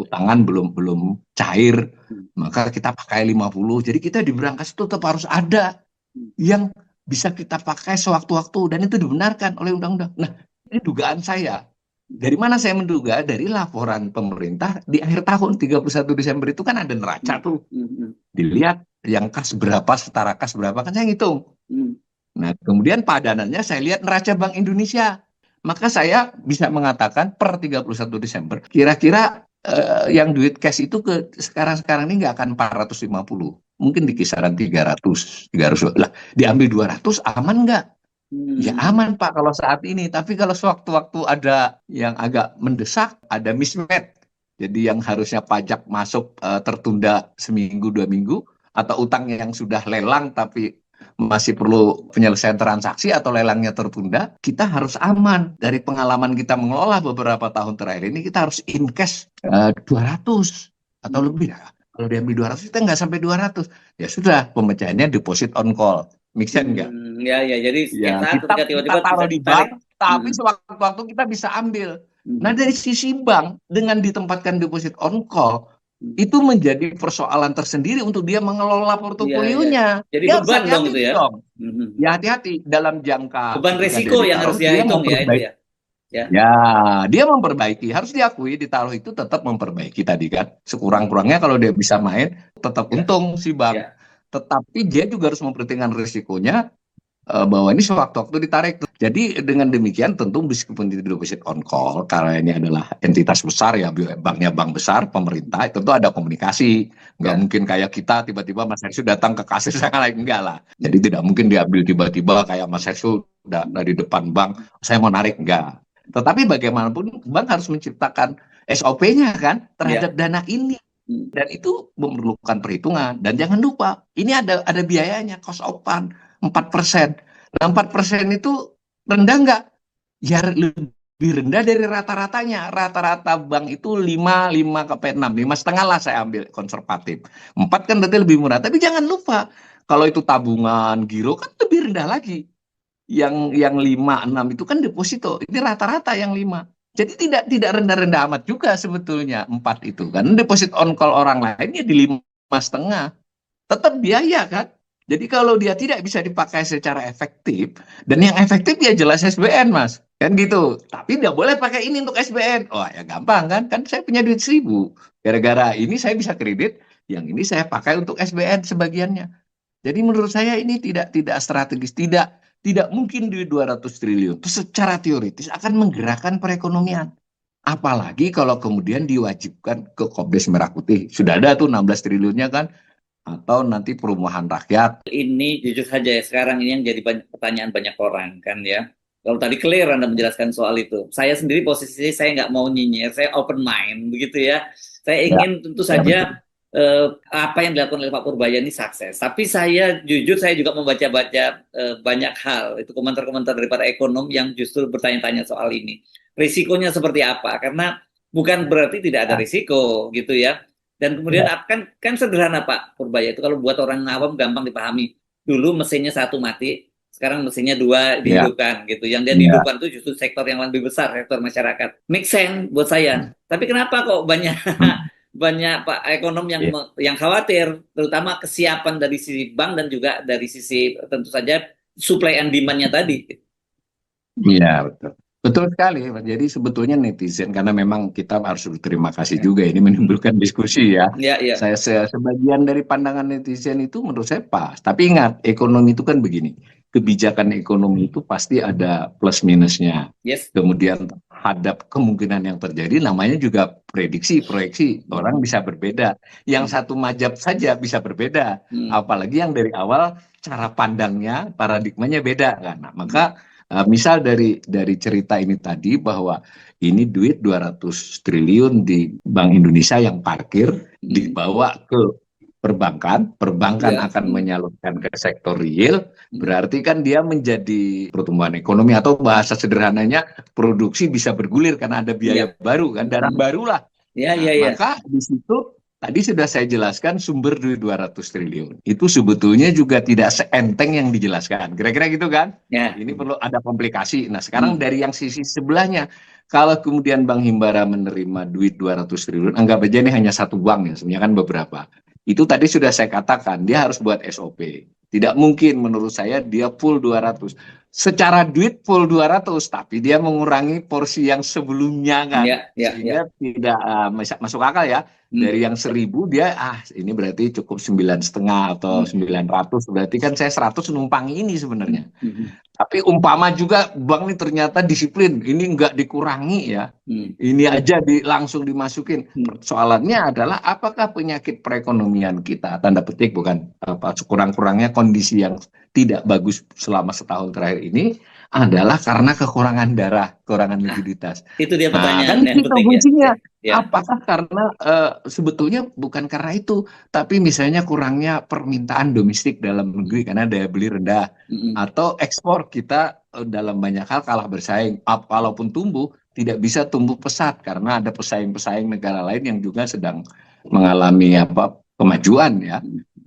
utangan belum belum cair, Hmm, maka kita pakai 50. Jadi kita di berangkas itu tetap harus ada hmm, yang bisa kita pakai sewaktu-waktu, dan itu dibenarkan oleh undang-undang. Nah, ini dugaan saya. Dari mana saya menduga? Dari laporan pemerintah di akhir tahun 31 Desember itu kan ada neraca hmm, tuh. hmm, Dilihat yang kas berapa, setara kas berapa, kan saya ngitung. hmm, Nah, kemudian padanannya saya lihat neraca Bank Indonesia. Maka saya bisa mengatakan per 31 Desember, kira-kira yang duit cash itu ke sekarang-sekarang ini nggak akan 450. Mungkin di kisaran 300 lah. Diambil 200 aman nggak? Ya hmm. aman Pak kalau saat ini, tapi kalau sewaktu-waktu ada yang agak mendesak, ada mismatch. Jadi yang harusnya pajak masuk tertunda seminggu, 2 minggu, atau utang yang sudah lelang tapi masih perlu penyelesaian transaksi atau lelangnya tertunda, kita harus aman. Dari pengalaman kita mengelola beberapa tahun terakhir ini, kita harus in cash 200 atau Hmm. lebih. Ya. Kalau diambil 200, kita nggak sampai 200. Ya sudah, pemecahannya deposit on call. Make sense nggak? Ya, ya. Jadi setiap Ya, saat kita ketika kita tiba-tiba bisa taruh di ditarik. bank, tapi Hmm, sewaktu-waktu kita bisa ambil. Nah, hmm, dari sisi bank, dengan ditempatkan deposit on call, hmm. itu menjadi persoalan tersendiri untuk dia mengelola Iya, iya. portofolionya. Jadi Dia harus beban dong hati-hati itu ya. dong. Hmm. Ya, hati-hati dalam jangka Beban ketika resiko dia yang harus ditaruh, dia dia hitung ya itu memperbaiki. ya. Ya. Ya, dia memperbaiki. Harus diakui, ditaruh itu tetap memperbaiki tadi kan. Hmm. Sekurang-kurangnya kalau dia bisa main, tetap Ya, untung si bank. ya. Tetapi dia juga harus memperhitungkan risikonya, bahwa ini sewaktu-waktu ditarik. Jadi dengan demikian tentu meskipun itu deposit on call, karena ini adalah entitas besar ya, banknya bank besar, pemerintah, tentu ada komunikasi. Nggak Ya. mungkin kayak kita tiba-tiba Mas Hersu datang ke kasir saya lain, enggak lah. Jadi Hmm. tidak mungkin diambil tiba-tiba kayak Mas Hersu dari depan bank, saya mau narik, enggak. Tetapi bagaimanapun bank harus menciptakan SOP-nya kan terhadap Ya. dana ini. Hmm. Dan itu memerlukan perhitungan. Dan jangan lupa, ini ada biayanya, cost of fund 4%. Nah, 4% itu rendah nggak? Ya lebih rendah dari rata-ratanya. Rata-rata bank itu 5 ke 6, 5,5 lah saya ambil konservatif. 4 kan berarti lebih murah. Tapi jangan lupa, kalau itu tabungan, giro kan lebih rendah lagi. Yang 5, 6 itu kan deposito. Ini rata-rata yang 5. Jadi tidak rendah-rendah amat juga sebetulnya 4 itu kan. Deposit on call orang lainnya di 5,5. Tetap biaya kan. Jadi kalau dia tidak bisa dipakai secara efektif, dan yang efektif ya jelas SBN Mas, kan gitu. Tapi dia boleh pakai ini untuk SBN. Oh ya gampang kan, kan saya punya duit 1.000. Gara-gara ini saya bisa kredit, yang ini saya pakai untuk SBN sebagiannya. Jadi menurut saya ini tidak strategis, tidak mungkin duit 200 triliun itu secara teoritis akan menggerakkan perekonomian. Apalagi kalau kemudian diwajibkan ke Kopdes Merah Putih. Sudah ada tuh 16 triliunnya kan, atau nanti perumahan rakyat. Ini jujur saja ya, sekarang ini yang jadi pertanyaan banyak orang kan ya. Kalau tadi clear Anda menjelaskan soal itu. Saya sendiri posisi saya nggak mau nyinyir, saya open mind begitu ya. Saya Ya, ingin tentu ya betul. saja apa yang dilakukan oleh Pak Purbaya ini sukses. Tapi saya jujur saya juga membaca-baca banyak hal. Itu komentar-komentar dari para ekonom yang justru bertanya-tanya soal ini. Risikonya seperti apa? Karena bukan berarti tidak ada Ya, risiko gitu ya. Dan kemudian ya, kan sederhana Pak Purbaya itu kalau buat orang awam gampang dipahami. Dulu mesinnya satu mati, sekarang mesinnya dua ya, dihidupkan gitu. Yang dia ya. dihidupkan itu justru sektor yang lebih besar, sektor masyarakat. Make sense buat saya. Tapi kenapa kok banyak Hmm, banyak Pak ekonom yang ya. yang khawatir, terutama kesiapan dari sisi bank dan juga dari sisi tentu saja supply and demand-nya tadi. Iya, betul. Betul sekali, Mas. Jadi sebetulnya netizen, karena memang kita harus berterima kasih Ya, juga ini menimbulkan diskusi ya. ya, ya. Sebagian dari pandangan netizen itu menurut saya pas. Tapi ingat, ekonomi itu kan begini. Kebijakan ekonomi itu pasti ada plus minusnya. Yes. Kemudian hadap kemungkinan yang terjadi namanya juga prediksi, proyeksi. Orang bisa berbeda. Yang satu majab saja bisa berbeda. Hmm. Apalagi yang dari awal cara pandangnya, paradigmanya beda kan. Nah, maka misal dari cerita ini tadi bahwa ini duit 200 triliun di Bank Indonesia yang parkir Hmm. dibawa ke perbankan, perbankan Ya. akan Hmm. menyalurkan ke sektor real, Hmm. berarti kan dia menjadi pertumbuhan ekonomi, atau bahasa sederhananya produksi bisa bergulir karena ada biaya Ya. baru kan, darah Hmm. baru lah Ya, Nah, ya, ya. maka di situ tadi sudah saya jelaskan sumber duit 200 triliun. Itu sebetulnya juga tidak seenteng yang dijelaskan. Kira-kira gitu kan? Ya. Ini perlu ada komplikasi. Nah, sekarang Hmm. dari yang sisi sebelahnya, kalau kemudian Bank Himbara menerima duit 200 triliun, anggap aja ini hanya satu bank ya, sebenarnya kan beberapa. Itu tadi sudah saya katakan, dia harus buat SOP. Tidak mungkin menurut saya dia full 200. Secara duit full 200, tapi dia mengurangi porsi yang sebelumnya kan. Ya, ya, ya. Sehingga tidak masuk akal ya. Hmm. Dari yang 1.000 dia ini berarti cukup 9,5 atau Hmm. 900, berarti kan saya 100 numpangi ini sebenarnya. Hmm. Tapi umpama juga bank ini ternyata disiplin, ini nggak dikurangi ya, Hmm. ini aja langsung dimasukin. Hmm. Persoalannya adalah apakah penyakit perekonomian kita, tanda petik bukan apa, sekurang-kurangnya kondisi yang tidak bagus selama setahun terakhir ini adalah karena kekurangan darah, kekurangan Ah, likuiditas. itu dia Nah, pertanyaan kan yang itu penting ya. kuncinya. Ya, ya. Apakah karena sebetulnya bukan karena itu, tapi misalnya kurangnya permintaan domestik dalam negeri karena daya beli rendah, Hmm. atau ekspor kita dalam banyak hal kalah bersaing. Walaupun tumbuh, tidak bisa tumbuh pesat karena ada pesaing-pesaing negara lain yang juga sedang mengalami kemajuan ya.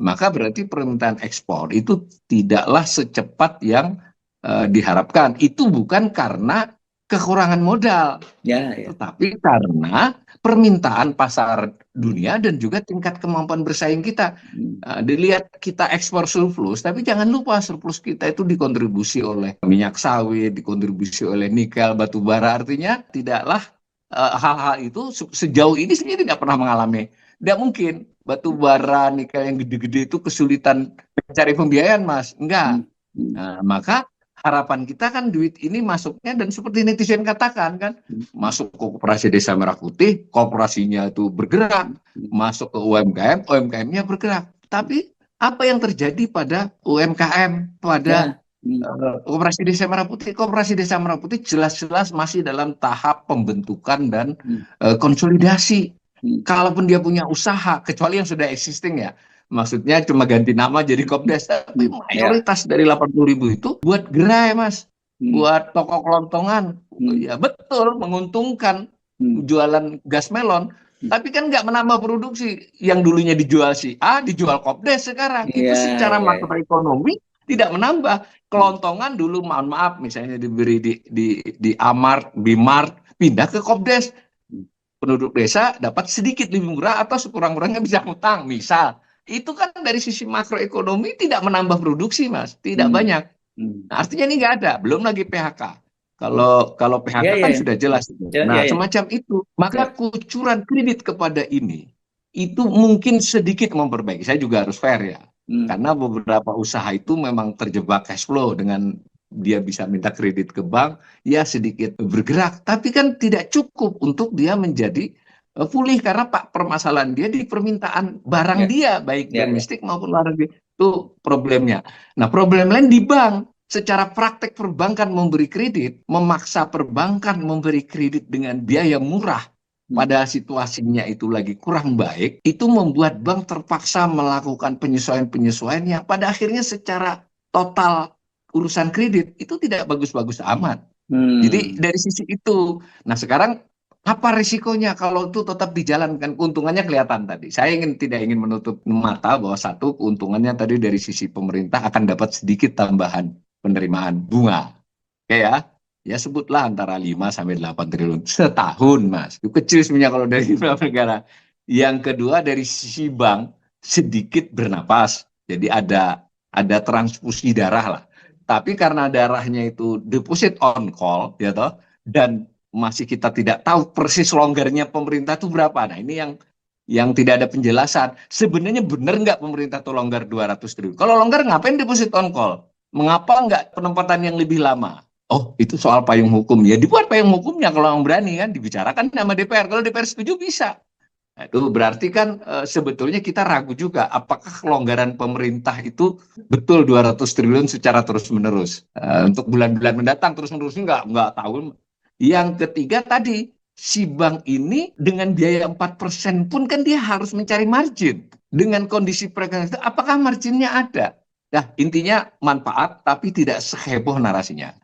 Maka berarti permintaan ekspor itu tidaklah secepat yang diharapkan. Itu bukan karena kekurangan modal, Ya, ya. tetapi karena permintaan pasar dunia dan juga tingkat kemampuan bersaing kita. Hmm. Dilihat kita ekspor surplus, tapi jangan lupa surplus kita itu dikontribusi oleh minyak sawit, dikontribusi oleh nikel, batu bara. Artinya tidaklah hal-hal itu sejauh ini sebenarnya tidak pernah mengalami. Tidak mungkin batu bara, nikel yang gede-gede itu kesulitan mencari pembiayaan, Mas. Enggak. Hmm. Nah, maka harapan kita kan duit ini masuknya dan seperti netizen katakan kan, masuk ke Koperasi Desa Merah Putih, koperasinya itu bergerak, masuk ke UMKM, UMKM-nya bergerak. Tapi apa yang terjadi pada UMKM, pada Ya. Hmm. Koperasi Desa Merah Putih? Koperasi Desa Merah Putih jelas-jelas masih dalam tahap pembentukan dan konsolidasi. Kalaupun dia punya usaha, kecuali yang sudah existing ya, maksudnya cuma ganti nama jadi Kopdes, tapi Ya. mayoritas dari 80.000 itu buat gerai, Mas, buat toko kelontongan. Ya betul, menguntungkan jualan gas melon, tapi kan nggak menambah produksi. Yang dulunya dijual si A, dijual Kopdes sekarang. Itu Ya, secara ya. makroekonomi tidak menambah. Kelontongan dulu, mohon maaf, misalnya diberi di Amart, Bimart, pindah ke Kopdes. Penduduk desa dapat sedikit lebih murah atau sekurang-kurangnya bisa ngutang, misal. Itu kan dari sisi makroekonomi tidak menambah produksi, Mas, tidak banyak. Nah, artinya ini nggak ada, belum lagi PHK. Kalau Ya, PHK ya, kan ya. sudah jelas. Ya, ya, Nah, ya. semacam itu. Maka Ya. kucuran kredit kepada ini itu mungkin sedikit memperbaiki. Saya juga harus fair ya. Karena beberapa usaha itu memang terjebak cash flow dengan dia bisa minta kredit ke bank, ya sedikit bergerak. Tapi kan tidak cukup untuk dia menjadi pulih karena permasalahan dia di permintaan barang Ya. dia, baik Ya, ya. domestik maupun luar negeri. Itu problemnya. Nah, problem lain di bank. Secara praktek perbankan memberi kredit, memaksa perbankan memberi kredit dengan biaya murah pada situasinya itu lagi kurang baik, itu membuat bank terpaksa melakukan penyesuaian-penyesuaian yang pada akhirnya secara total urusan kredit itu tidak bagus-bagus amat. Jadi dari sisi itu, nah sekarang apa risikonya kalau itu tetap dijalankan? Keuntungannya kelihatan tadi. Saya tidak ingin menutup mata bahwa satu keuntungannya tadi dari sisi pemerintah akan dapat sedikit tambahan penerimaan bunga. Oke ya. Ya sebutlah antara 5 sampai 8 triliun setahun, Mas. Itu kecil sebenarnya kalau dari beberapa negara. Yang kedua dari sisi bank sedikit bernapas. Jadi ada transfusi darah lah. Tapi karena darahnya itu deposit on call, ya toh, dan masih kita tidak tahu persis longgarnya pemerintah itu berapa. Nah, ini yang tidak ada penjelasan. Sebenarnya benar nggak pemerintah itu longgar 200 triliun? Kalau longgar ngapain deposit on call? Mengapa nggak penempatan yang lebih lama? Oh, itu soal payung hukum. Ya dibuat payung hukumnya kalau yang berani kan dibicarakan sama DPR. Kalau DPR setuju bisa. Nah, itu berarti kan sebetulnya kita ragu juga apakah kelonggaran pemerintah itu betul 200 triliun secara terus-menerus. Untuk bulan-bulan mendatang terus-menerus nggak tahu. Yang ketiga tadi, si bank ini dengan biaya 4% pun kan dia harus mencari margin. Dengan kondisi perekonomian itu, apakah marginnya ada? Nah, intinya manfaat tapi tidak seheboh narasinya.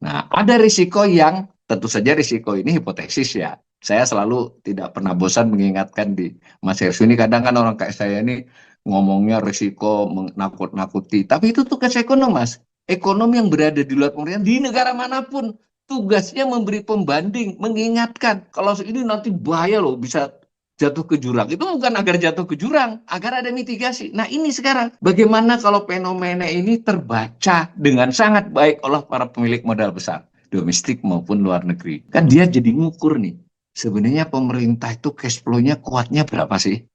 Nah, ada risiko yang tentu saja risiko ini hipotesis ya. Saya selalu tidak pernah bosan mengingatkan di Mas Hersу ini, kadang kan orang kayak saya ini ngomongnya risiko menakut-nakuti. Tapi itu tugas ekonom, Mas. Ekonom yang berada di luar pemerintahan di negara manapun tugasnya memberi pembanding, mengingatkan kalau ini nanti bahaya loh, bisa jatuh ke jurang. Itu bukan agar jatuh ke jurang, agar ada mitigasi. Nah ini sekarang, bagaimana kalau fenomena ini terbaca dengan sangat baik oleh para pemilik modal besar, domestik maupun luar negeri. Kan dia jadi ngukur nih, sebenarnya pemerintah itu cash flow-nya kuatnya berapa sih?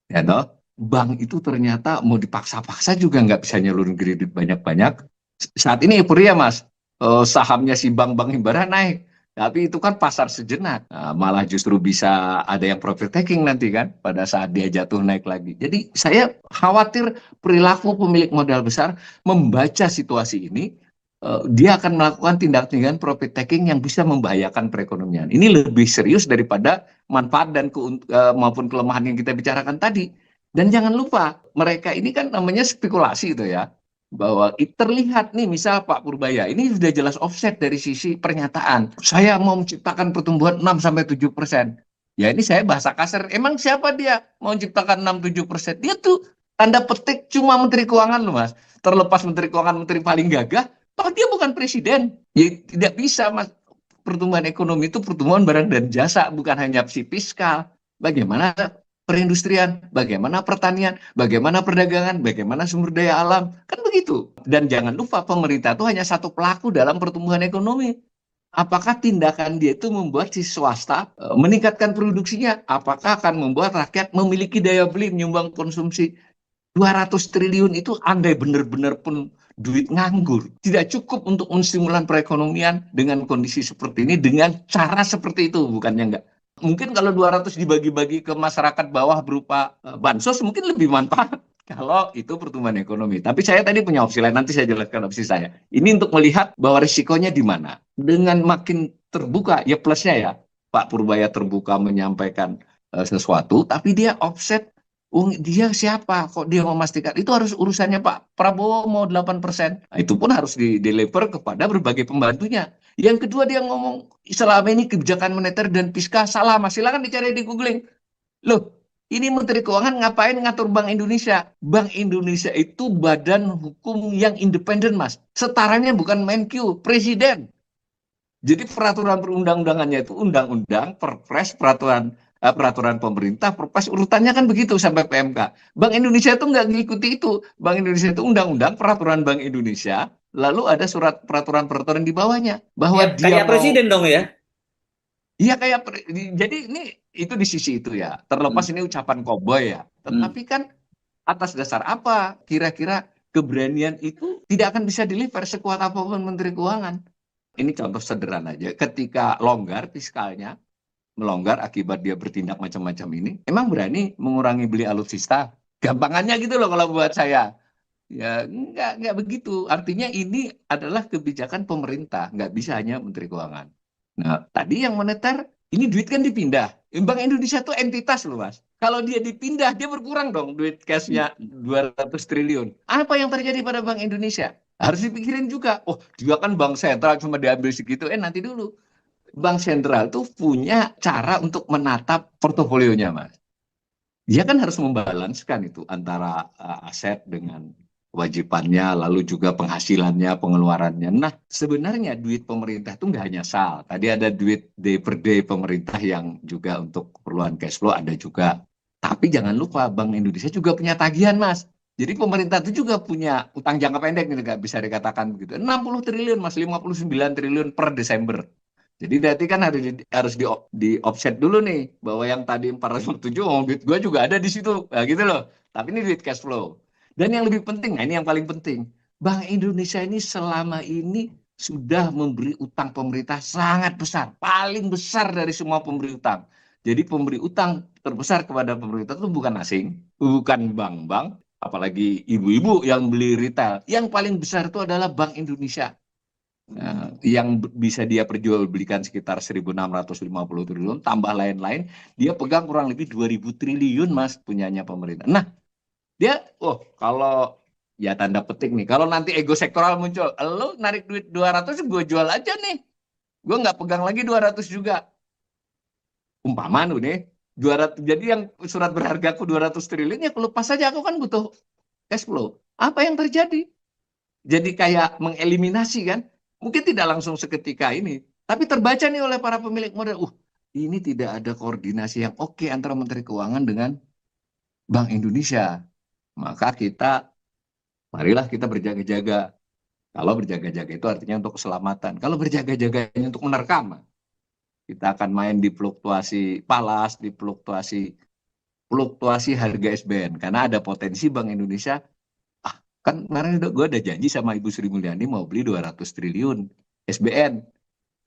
Ya toh? Bank itu ternyata mau dipaksa-paksa juga nggak bisa nyalurin kredit banyak-banyak. Saat ini euforia, Mas. Sahamnya si bank-bank himbara naik. Tapi itu kan pasar sejenak. Nah, malah justru bisa ada yang profit taking nanti kan pada saat dia jatuh naik lagi. Jadi saya khawatir perilaku pemilik modal besar membaca situasi ini, dia akan melakukan tindak-tindakan profit taking yang bisa membahayakan perekonomian. Ini lebih serius daripada manfaat dan maupun kelemahan yang kita bicarakan tadi. Dan jangan lupa, mereka ini kan namanya spekulasi itu ya. Bahwa terlihat nih, misal Pak Purbaya, ini sudah jelas offset dari sisi pernyataan. Saya mau menciptakan pertumbuhan 6-7%. Ya ini saya bahasa kasar, emang siapa dia mau menciptakan 6-7%? Dia tuh tanda petik cuma Menteri Keuangan loh, Mas. Terlepas Menteri Keuangan, Menteri paling gagah, toh dia bukan presiden. Ya tidak bisa, Mas. Pertumbuhan ekonomi itu pertumbuhan barang dan jasa, bukan hanya si fiskal. Bagaimana perindustrian, bagaimana pertanian, bagaimana perdagangan, bagaimana sumber daya alam. Kan begitu. Dan jangan lupa pemerintah itu hanya satu pelaku dalam pertumbuhan ekonomi. Apakah tindakan dia itu membuat si swasta meningkatkan produksinya? Apakah akan membuat rakyat memiliki daya beli, menyumbang konsumsi? 200 triliun itu andai benar-benar pun duit nganggur. Tidak cukup untuk menstimulan perekonomian dengan kondisi seperti ini, dengan cara seperti itu. Bukannya enggak. Mungkin kalau 200 dibagi-bagi ke masyarakat bawah berupa bansos, mungkin lebih manfaat. Kalau itu pertumbuhan ekonomi. Tapi saya tadi punya opsi lain, nanti saya jelaskan opsi saya. Ini untuk melihat bahwa risikonya di mana. Dengan makin terbuka, ya plusnya ya, Pak Purbaya terbuka menyampaikan sesuatu, tapi dia offset. Dia siapa? Kok dia memastikan? Itu harus urusannya Pak Prabowo mau 8%. Nah, itu pun harus di-deliver kepada berbagai pembantunya. Yang kedua dia ngomong selama ini kebijakan moneter dan fiskal salah. Mas, silakan dicari di googling. Loh, ini Menteri Keuangan ngapain ngatur Bank Indonesia? Bank Indonesia itu badan hukum yang independen, Mas. Setaranya bukan Menkyu, Presiden. Jadi peraturan perundang-undangannya itu undang-undang, perpres, peraturan pemerintah, perpres urutannya kan begitu sampai PMK. Bank Indonesia itu nggak ngikuti itu. Bank Indonesia itu undang-undang, peraturan Bank Indonesia, lalu ada surat peraturan-peraturan di bawahnya bahwa Ya, dia kayak mau. presiden dong ya. Iya kayak jadi ini itu di sisi itu ya. Terlepas Hmm. ini ucapan koboi ya. Hmm. Tetapi kan atas dasar apa kira-kira keberanian itu tidak akan bisa deliver sekuat apapun Menteri Keuangan. Ini contoh sederhana aja. Ketika longgar fiskalnya, melonggar akibat dia bertindak macam-macam ini, emang berani mengurangi beli alutsista? Gampangannya gitu loh kalau buat saya. Ya enggak begitu. Artinya ini adalah kebijakan pemerintah, nggak bisa hanya Menteri Keuangan. Nah, tadi yang moneter, ini duit kan dipindah. Bank Indonesia tuh entitas loh, Mas. Kalau dia dipindah, dia berkurang dong duit cashnya 200 triliun. Apa yang terjadi pada Bank Indonesia? Harus dipikirin juga. Oh, dia kan bank sentral cuma diambil segitu. Nanti dulu. Bank sentral tuh punya cara untuk menatap portofolionya, Mas. Dia kan harus membalanskan itu antara aset dengan kewajibannya, lalu juga penghasilannya, pengeluarannya. Nah, sebenarnya duit pemerintah itu nggak hanya SAL. Tadi ada duit day per day pemerintah yang juga untuk keperluan cash flow ada juga. Tapi jangan lupa Bank Indonesia juga punya tagihan, Mas. Jadi pemerintah itu juga punya utang jangka pendek, ini nggak bisa dikatakan begitu. 60 triliun, Mas, 59 triliun per Desember. Jadi berarti kan harus di offset dulu nih bahwa yang tadi 407 duit gue juga ada di situ. Nah, gitu loh. Tapi ini duit cash flow. Dan yang lebih penting, nah ini yang paling penting. Bank Indonesia ini selama ini sudah memberi utang pemerintah sangat besar, paling besar dari semua pemberi utang. Jadi pemberi utang terbesar kepada pemerintah itu bukan asing, bukan bank-bank, apalagi ibu-ibu yang beli retail. Yang paling besar itu adalah Bank Indonesia. Yang bisa dia perjualbelikan sekitar 1.650 triliun, tambah lain-lain, dia pegang kurang lebih 2.000 triliun, Mas, punyanya pemerintah. Nah, dia, kalau ya tanda petik nih, kalau nanti ego sektoral muncul, lo narik duit 200, gue jual aja nih. Gue nggak pegang lagi 200 juga. umpama nih 200, jadi yang surat berhargaku 200 triliun ya aku lepas saja, aku kan butuh cash flow. Apa yang terjadi? Jadi kayak mengeliminasi kan? Mungkin tidak langsung seketika ini, tapi terbaca nih oleh para pemilik modal. Ini tidak ada koordinasi yang oke antara Menteri Keuangan dengan Bank Indonesia. Maka marilah kita berjaga-jaga. Kalau berjaga-jaga itu artinya untuk keselamatan. Kalau berjaga-jaganya untuk menerkam, kita akan main di fluktuasi palas, di fluktuasi harga SBN. Karena ada potensi Bank Indonesia, kan kemarin gue ada janji sama Ibu Sri Mulyani mau beli 200 triliun SBN.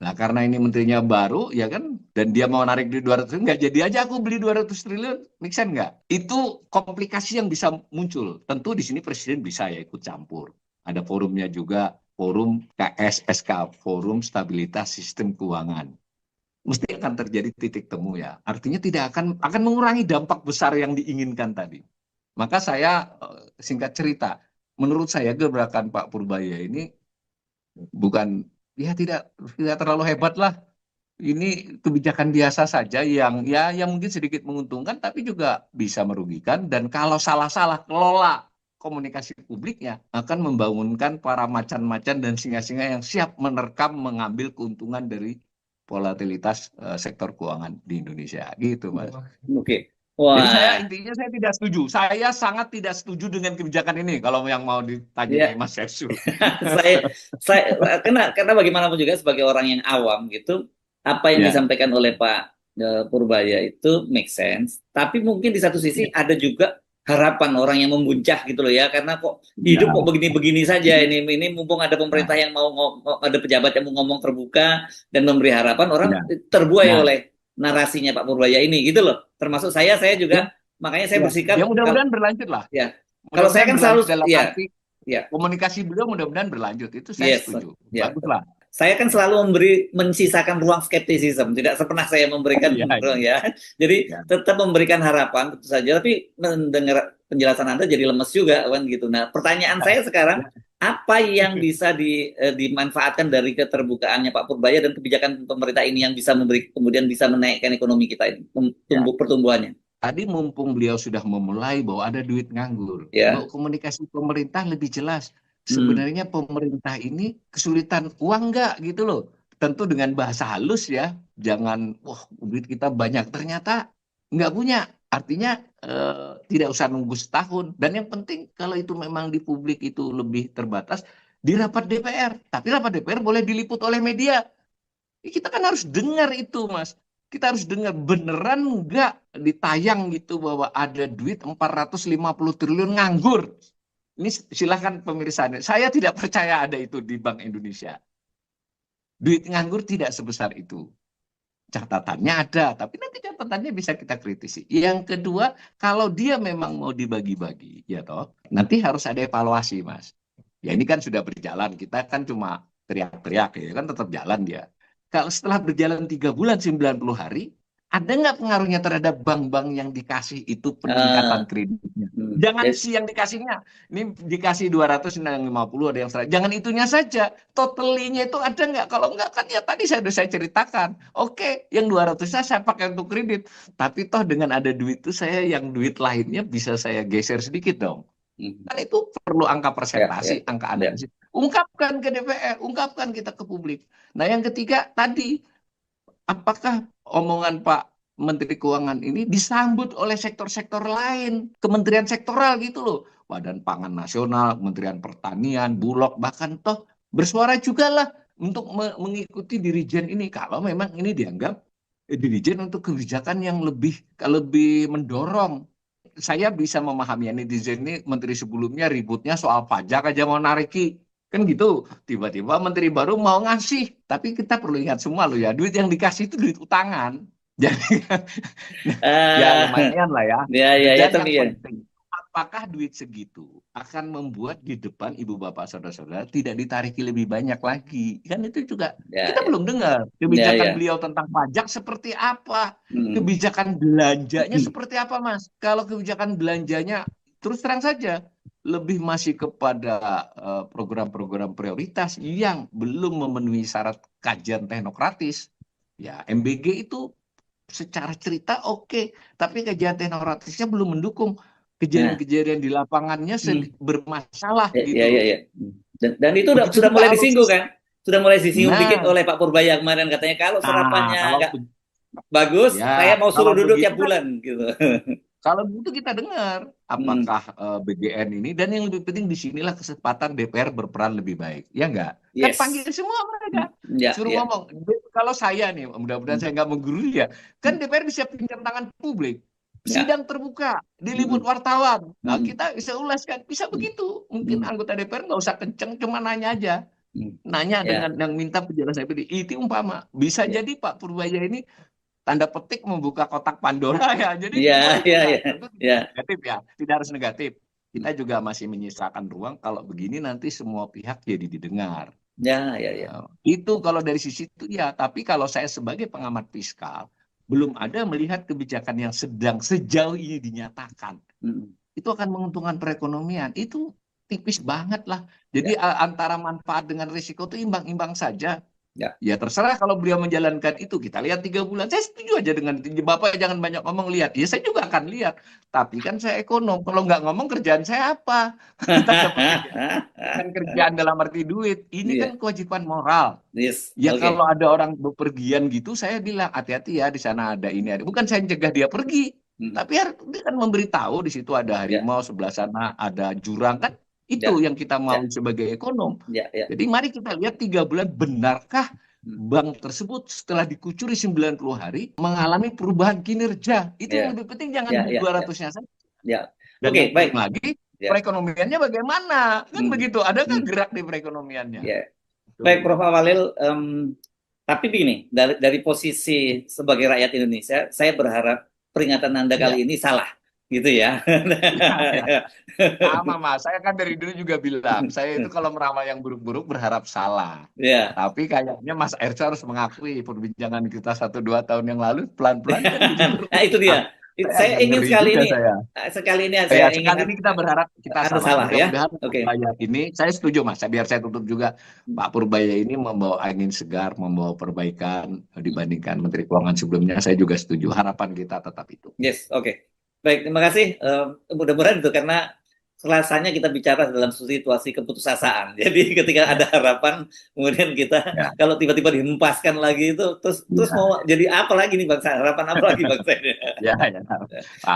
Nah, karena ini menterinya baru, ya kan, dan dia mau narik di 200 triliun, nggak jadi aja aku beli 200 triliun, make sense nggak? Itu komplikasi yang bisa muncul. Tentu di sini Presiden bisa ya ikut campur. Ada forumnya juga, forum KSSK, Forum Stabilitas Sistem Keuangan. Mesti akan terjadi titik temu ya. Artinya tidak akan mengurangi dampak besar yang diinginkan tadi. Maka saya singkat cerita, menurut saya gebrakan Pak Purbaya ini bukan, ya tidak terlalu hebat lah. Ini kebijakan biasa saja yang mungkin sedikit menguntungkan tapi juga bisa merugikan, dan kalau salah-salah kelola komunikasi publiknya akan membangunkan para macan-macan dan singa-singa yang siap menerkam mengambil keuntungan dari volatilitas sektor keuangan di Indonesia gitu, Mas. Oke. Jadi Wah, intinya saya tidak setuju. Saya sangat tidak setuju dengan kebijakan ini kalau yang mau ditanyai ya. Mas Sersu. Karena bagaimanapun juga sebagai orang yang awam gitu, apa yang Ya, disampaikan oleh Pak Purbaya itu make sense, tapi mungkin di satu sisi ya, ada juga harapan orang yang membuncah gitu loh ya, karena kok hidup kok ya, begini-begini saja, ini mumpung ada pemerintah ya, yang ada pejabat yang mau ngomong terbuka dan memberi harapan, orang ya, terbuai ya, oleh narasinya Pak Purbaya ini gitu loh. Termasuk saya ya, juga, makanya saya ya. Ya bersikap mudah-mudahan berlanjut lah. ya, kalau saya Mudah-mudahan kan berlanjut selalu dalam ya, arti ya. komunikasi beliau mudah-mudahan berlanjut. Itu saya Yes, setuju. ya. Baguslah. Saya kan selalu mensisakan ruang skeptisisme, tidak pernah saya memberikan Iya, ruang iya. ya. Jadi Ya. tetap memberikan harapan tentu saja, tapi mendengar penjelasan Anda jadi lemes juga kan gitu. Nah, pertanyaan saya sekarang, Ya. apa yang bisa dimanfaatkan dari keterbukaannya Pak Purbaya dan kebijakan pemerintah ini yang bisa kemudian bisa menaikkan ekonomi kita ini, Ya. pertumbuhannya? Tadi mumpung beliau sudah memulai bahwa ada duit nganggur, bahwa Ya. komunikasi pemerintah lebih jelas. Hmm. Sebenarnya pemerintah ini kesulitan uang nggak gitu loh. Tentu dengan bahasa halus ya, jangan wah duit kita banyak, ternyata nggak punya. Artinya tidak usah nunggu setahun. Dan yang penting kalau itu memang di publik itu lebih terbatas, di rapat DPR. Tapi rapat DPR boleh diliput oleh media. Kita kan harus dengar itu, Mas. Kita harus dengar beneran nggak ditayang gitu bahwa ada duit 450 triliun nganggur. Ini silahkan pemirsa. Saya tidak percaya ada itu di Bank Indonesia. Duit nganggur tidak sebesar itu. Catatannya ada, tapi nanti catatannya bisa kita kritisi. Yang kedua, kalau dia memang mau dibagi-bagi, ya toh, nanti harus ada evaluasi, Mas. Ya ini kan sudah berjalan, kita kan cuma teriak-teriak, ya kan tetap jalan dia. Kalau setelah berjalan 3 bulan, 90 hari, ada nggak pengaruhnya terhadap bank-bank yang dikasih itu peningkatan Ah, kreditnya? Jangan yes. si yang dikasihnya, ini dikasih 200, 50, ada yang 100. Jangan itunya saja, totalinya itu ada nggak? Kalau nggak kan ya tadi saya ceritakan. Oke, yang 200-nya saya pakai untuk kredit. Tapi toh dengan ada duit itu saya yang duit lainnya bisa saya geser sedikit dong. Hmm. Kan itu perlu angka Ya, ya, presentasi, angka ya. analisis. Ungkapkan ke DPR, ungkapkan kita ke publik. Nah yang ketiga tadi, apakah omongan Pak Menteri Keuangan ini disambut oleh sektor-sektor lain, kementerian sektoral gitu loh. Badan Pangan Nasional, Kementerian Pertanian, Bulog, bahkan toh bersuara juga lah untuk mengikuti dirijen ini. Kalau memang ini dianggap dirijen untuk kebijakan yang lebih mendorong. Saya bisa memahami ya, netizen ini menteri sebelumnya ributnya soal pajak aja mau nariki. Kan gitu. Tiba-tiba menteri baru mau ngasih. Tapi kita perlu ingat semua loh ya, duit yang dikasih itu duit utangan. Jadi ya Ah, lumayan lah ya. ya, ya, ya, Dan tapi yang ya. penting, apakah duit segitu akan membuat di depan ibu bapak saudara-saudara tidak ditariki lebih banyak lagi? Kan itu juga Ya, kita ya, belum dengar ya, kebijakan ya. beliau tentang pajak seperti apa, Hmm. kebijakan belanjanya seperti apa, Mas? Kalau kebijakan belanjanya terus terang saja lebih masih kepada program-program prioritas yang belum memenuhi syarat kajian teknokratis. Ya, MBG itu secara cerita oke, tapi kajian teknokratisnya belum mendukung. Nah, Kejadian-kejadian di lapangannya bermasalah ya, gitu ya, loh. ya. Dan itu Begitu sudah juga mulai disinggung alutsista. kan? Sudah mulai disinggung dikit Nah, oleh Pak Purbaya kemarin, katanya kalau nah serapannya kalau agak bagus, ya saya mau kalau suruh duduk begitu tiap kan, bulan gitu. kalau begitu kita dengar Hmm, apakah BGN ini, dan yang lebih penting disinilah kesempatan DPR berperan lebih baik, ya enggak? Kan panggil yes. semua Hmm, mereka, ya, suruh ya. ngomong. Kalau saya nih, mudah-mudahan Hmm, saya nggak menggurui ya, kan hmm, DPR bisa pinjam tangan publik, ya. sidang terbuka, diliput Hmm, wartawan. Nah, hmm, kita bisa ulas kan, bisa hmm, begitu. Mungkin hmm, anggota DPR nggak usah kenceng, cuma nanya aja. hmm. Nanya Ya, dengan yang minta penjelasan itu umpama. Bisa ya, jadi Pak Purbaya ini tanda petik membuka kotak Pandora ya. Jadi semua ya, ya, dibuka. ya, Tentu tidak ya. negatif ya, tidak harus negatif. Hmm, Kita juga masih menyisakan ruang kalau begini nanti semua pihak jadi didengar. ya, ya, ya. Itu kalau dari sisi itu ya. Tapi kalau saya sebagai pengamat fiskal belum ada melihat kebijakan yang sedang sejauh ini dinyatakan Hmm, itu akan menguntungkan perekonomian. Itu tipis banget lah. Jadi ya, antara manfaat dengan risiko itu imbang-imbang saja. ya. Ya terserah kalau beliau menjalankan itu. Kita lihat 3 bulan. Saya setuju aja dengan Bapak jangan banyak ngomong, lihat. Ya saya juga akan lihat. Tapi kan saya ekonom. Kalau nggak ngomong kerjaan saya apa? Tanda petik ya. Bukan kerjaan dalam arti duit. Ini kan Iya, kewajiban moral. yes, Ya kalau oke. ada orang bepergian gitu, saya bilang hati-hati ya, di sana ada ini ada. Bukan saya cegah dia pergi, Hmm, tapi dia kan memberitahu di situ ada ya, harimau, sebelah sana ada jurang kan. ya, Itu yang kita mau ya, sebagai ekonom. ya, ya. Jadi mari kita lihat 3 bulan benarkah Hmm, bank tersebut setelah dikucuri 90 hari mengalami perubahan kinerja. Itu yang ya, lebih penting, jangan ya, duit ya, ya, 200-nya saja. ya. Dan Oke, yang penting baik. lagi Ya. perekonomiannya bagaimana? Kan Hmm, begitu. Adakah hmm, gerak di perekonomiannya? ya. Baik, Tuh. Prof. Awalil, tapi begini, dari posisi sebagai rakyat Indonesia, saya berharap peringatan Anda Ya. kali ini salah, gitu ya. Ya, ya. Sama Mas, saya kan dari dulu juga bilang, saya itu kalau meramal yang buruk-buruk berharap salah. Ya, Tapi kayaknya Mas Ersa harus mengakui perbincangan kita 1-2 tahun yang lalu pelan-pelan kan jadi nah berubah. itu dia. Saya Saya agak ingin ngeri sekali juga ini, saya. saya Ya, ingin sekali ini kita berharap kita Anda salah. salah ya. Mudah-mudahan Oke. Purbaya ini, saya setuju Mas, biar saya tutup juga. Pak Purbaya ini membawa angin segar, membawa perbaikan dibandingkan Menteri Keuangan sebelumnya. Saya juga setuju. Harapan kita tetap itu. Yes, oke. Baik, terima kasih. Mudah-mudahan itu karena rasanya kita bicara dalam situasi keputusasaan. Jadi ketika Ya, ada harapan, kemudian kita ya, kalau tiba-tiba dihempaskan lagi itu, terus mau ya, jadi apa lagi nih bangsa? Harapan apa lagi bangsa ini? ya, ya.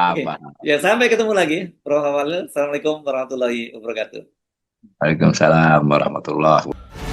Oke, Apa? ya sampai ketemu lagi, Prof. Awalil. Assalamualaikum warahmatullahi wabarakatuh. Waalaikumsalam warahmatullahi wabarakatuh.